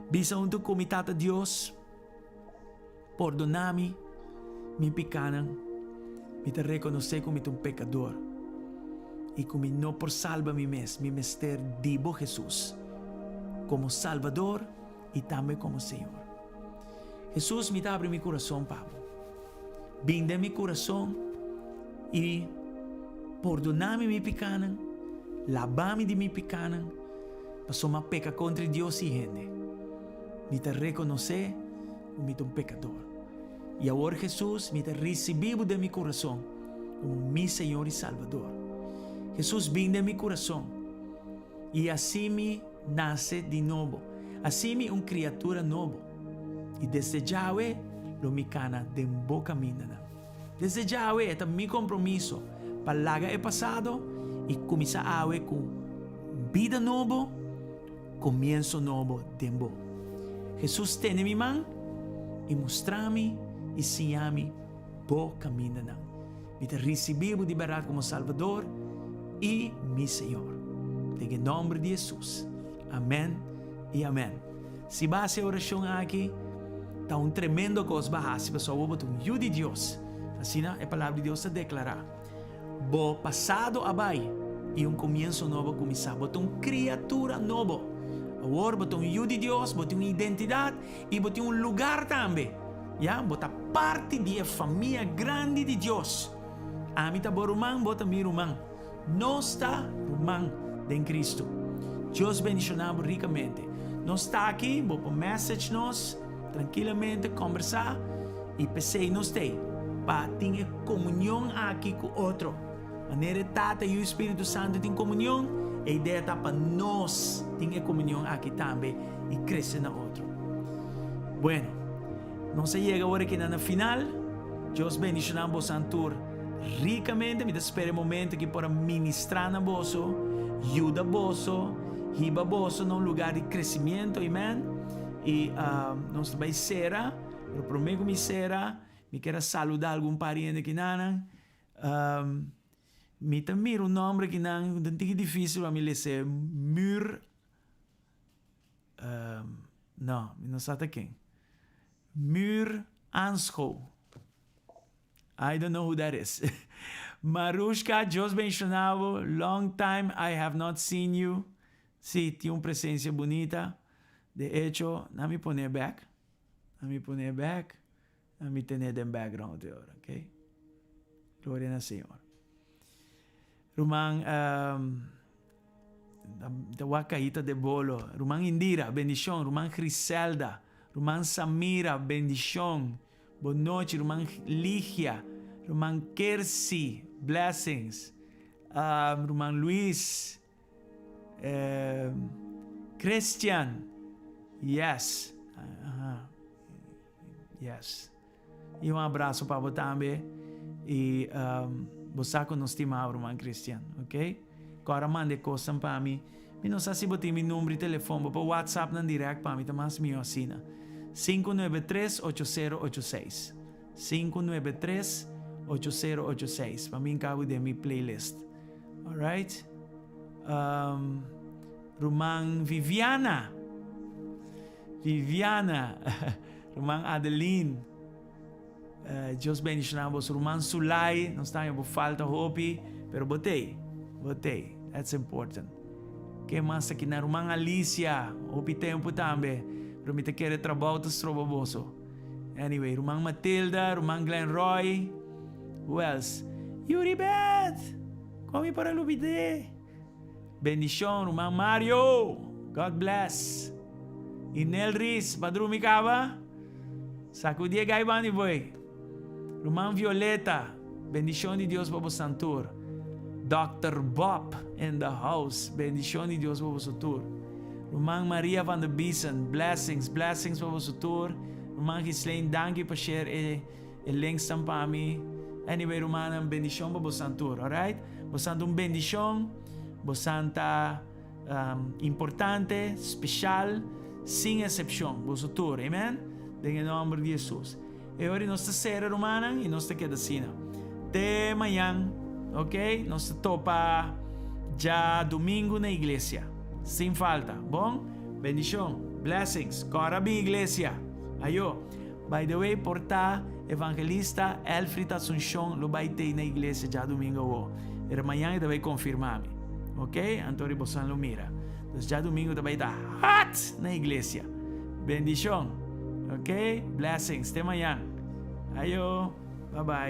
Bisa junto comigo, Tata Deus, perdona-me, me pecanan, me te reconhecer como um pecador e como não por salva me mester dibo Jesus como Salvador e também como Senhor. Jesus me abre meu coração, Pablo. Binde meu coração e perdona-me me pecanan, lava-me de me pecanan, para somar peca contra Deus e gente. Me te reconhecer como um pecador. E agora, Jesus, me te recebido de meu coração como meu Senhor e Salvador. Jesus, binde meu coração. E assim me nasce de novo. Assim me criatura nova. E desde já lo me cana de boa caminho. Desde já é meu compromisso para largar o passado e começar a com vida nova, começo novo de novo. Jesus tem minha mão e mostra-me e ensina-me bom caminho. Me te recebido de verdade como Salvador e meu Senhor. Em nome de Jesus. Amém e amém. Se base a oração aqui, está tremendo coisa barra. Se você ouve um de Deus, assim a palavra de Deus se declara. Bo passado abai e começo novo começar. Bote criatura nova. Agora bote de Deus, bote identidade e bote lugar também. Ya, bote parte da família grande de Deus. Amita bo rumang, bote mi rumang. Nós está rumang em Cristo. Deus bendicionamos ricamente. Nós está aqui, vou por message nós, tranquilamente conversar e pensei nós tem para ter comunhão aqui com outro. Maneira Tata e o Espírito Santo tem comunhão, a ideia está para nós ter comunhão aqui também e crescer na outro. Bueno, não se chega agora aqui na final. Deus bendicionamos Santur ricamente. Me espera momento que para ministrar na bosso, ajuda bosso, riba bosso num lugar de crescimento, amen. E nós vai será, eu prometo me será, me quero saludar algum parente que não. Me também o nome que não é difícil para me ler, não sei quem. Mur Anscho. I don't know who that is. Marushka, Deus mencionado, long time I have not seen you. Sí, tiene una presencia bonita. De hecho, no me pone back. No me pone back. No me tener en background de ahora, ok? Gloria al Señor. Rumang, da Wakaita de Bolo. Rumang Indira, bendición. Rumang Griselda. Rumang Samira, bendición. Boa noite, Rumang Ligia. Rumang Kersi, blessings. Rumang Luis. Christian, yes. Yes. E abraço para você também. E você que nos estima, irmão Christian, ok? Agora mande coisa para mim. Eu não sei se você tem meu número de telefone, para WhatsApp não direct para mim, mas me assina. 593-8086. 593-8086. Para mim, cabo de minha playlist. Alright? Rumang Viviana, Rumang Adeline, Deus bendicionamos, Rumang Sulay, não está em falta hopi, pero botei, that's important. Que mais aqui na Rumang Alicia, hopi tempo também, pero me te quer trabalho tas troboboso. Anyway, Rumang Matilda, Rumang Glenroy, who else? Yuri Beth, come para lubide. Bendición, Rumang Mario. God bless. Inel Riz, Padrumi Kaba. Sacudia Gaibani boy. Rumang Violeta. Bendición de Dios para Santur. Dr. Bob in the house. Bendición de Dios para Santur. Rumang Maria van der Biesen. Blessings para Santur. Rumang Gislaine, danke para share el link para mí. Anyway, Rumang, bendición para Santur. Alright? Santur, bendición. Bosanta importante, especial, sem exceção. Vosotros, amém? Em nome de Jesus. E agora nós será romana e nós queda assim. Até amanhã, ok? Nós topa já domingo na igreja. Sem falta, bom? Bendição, blessings. Cora bem igreja. Ayo. By the way, porta evangelista Elfrida Assunção lo vai ter na igreja já domingo. E amanhã ele vai confirmar-me. Ok? Antonio Bosan lo mira. Entonces ya domingo te va a estar hot na iglesia. Bendición. Ok? Blessings. Te mañana. Ayo. Bye bye.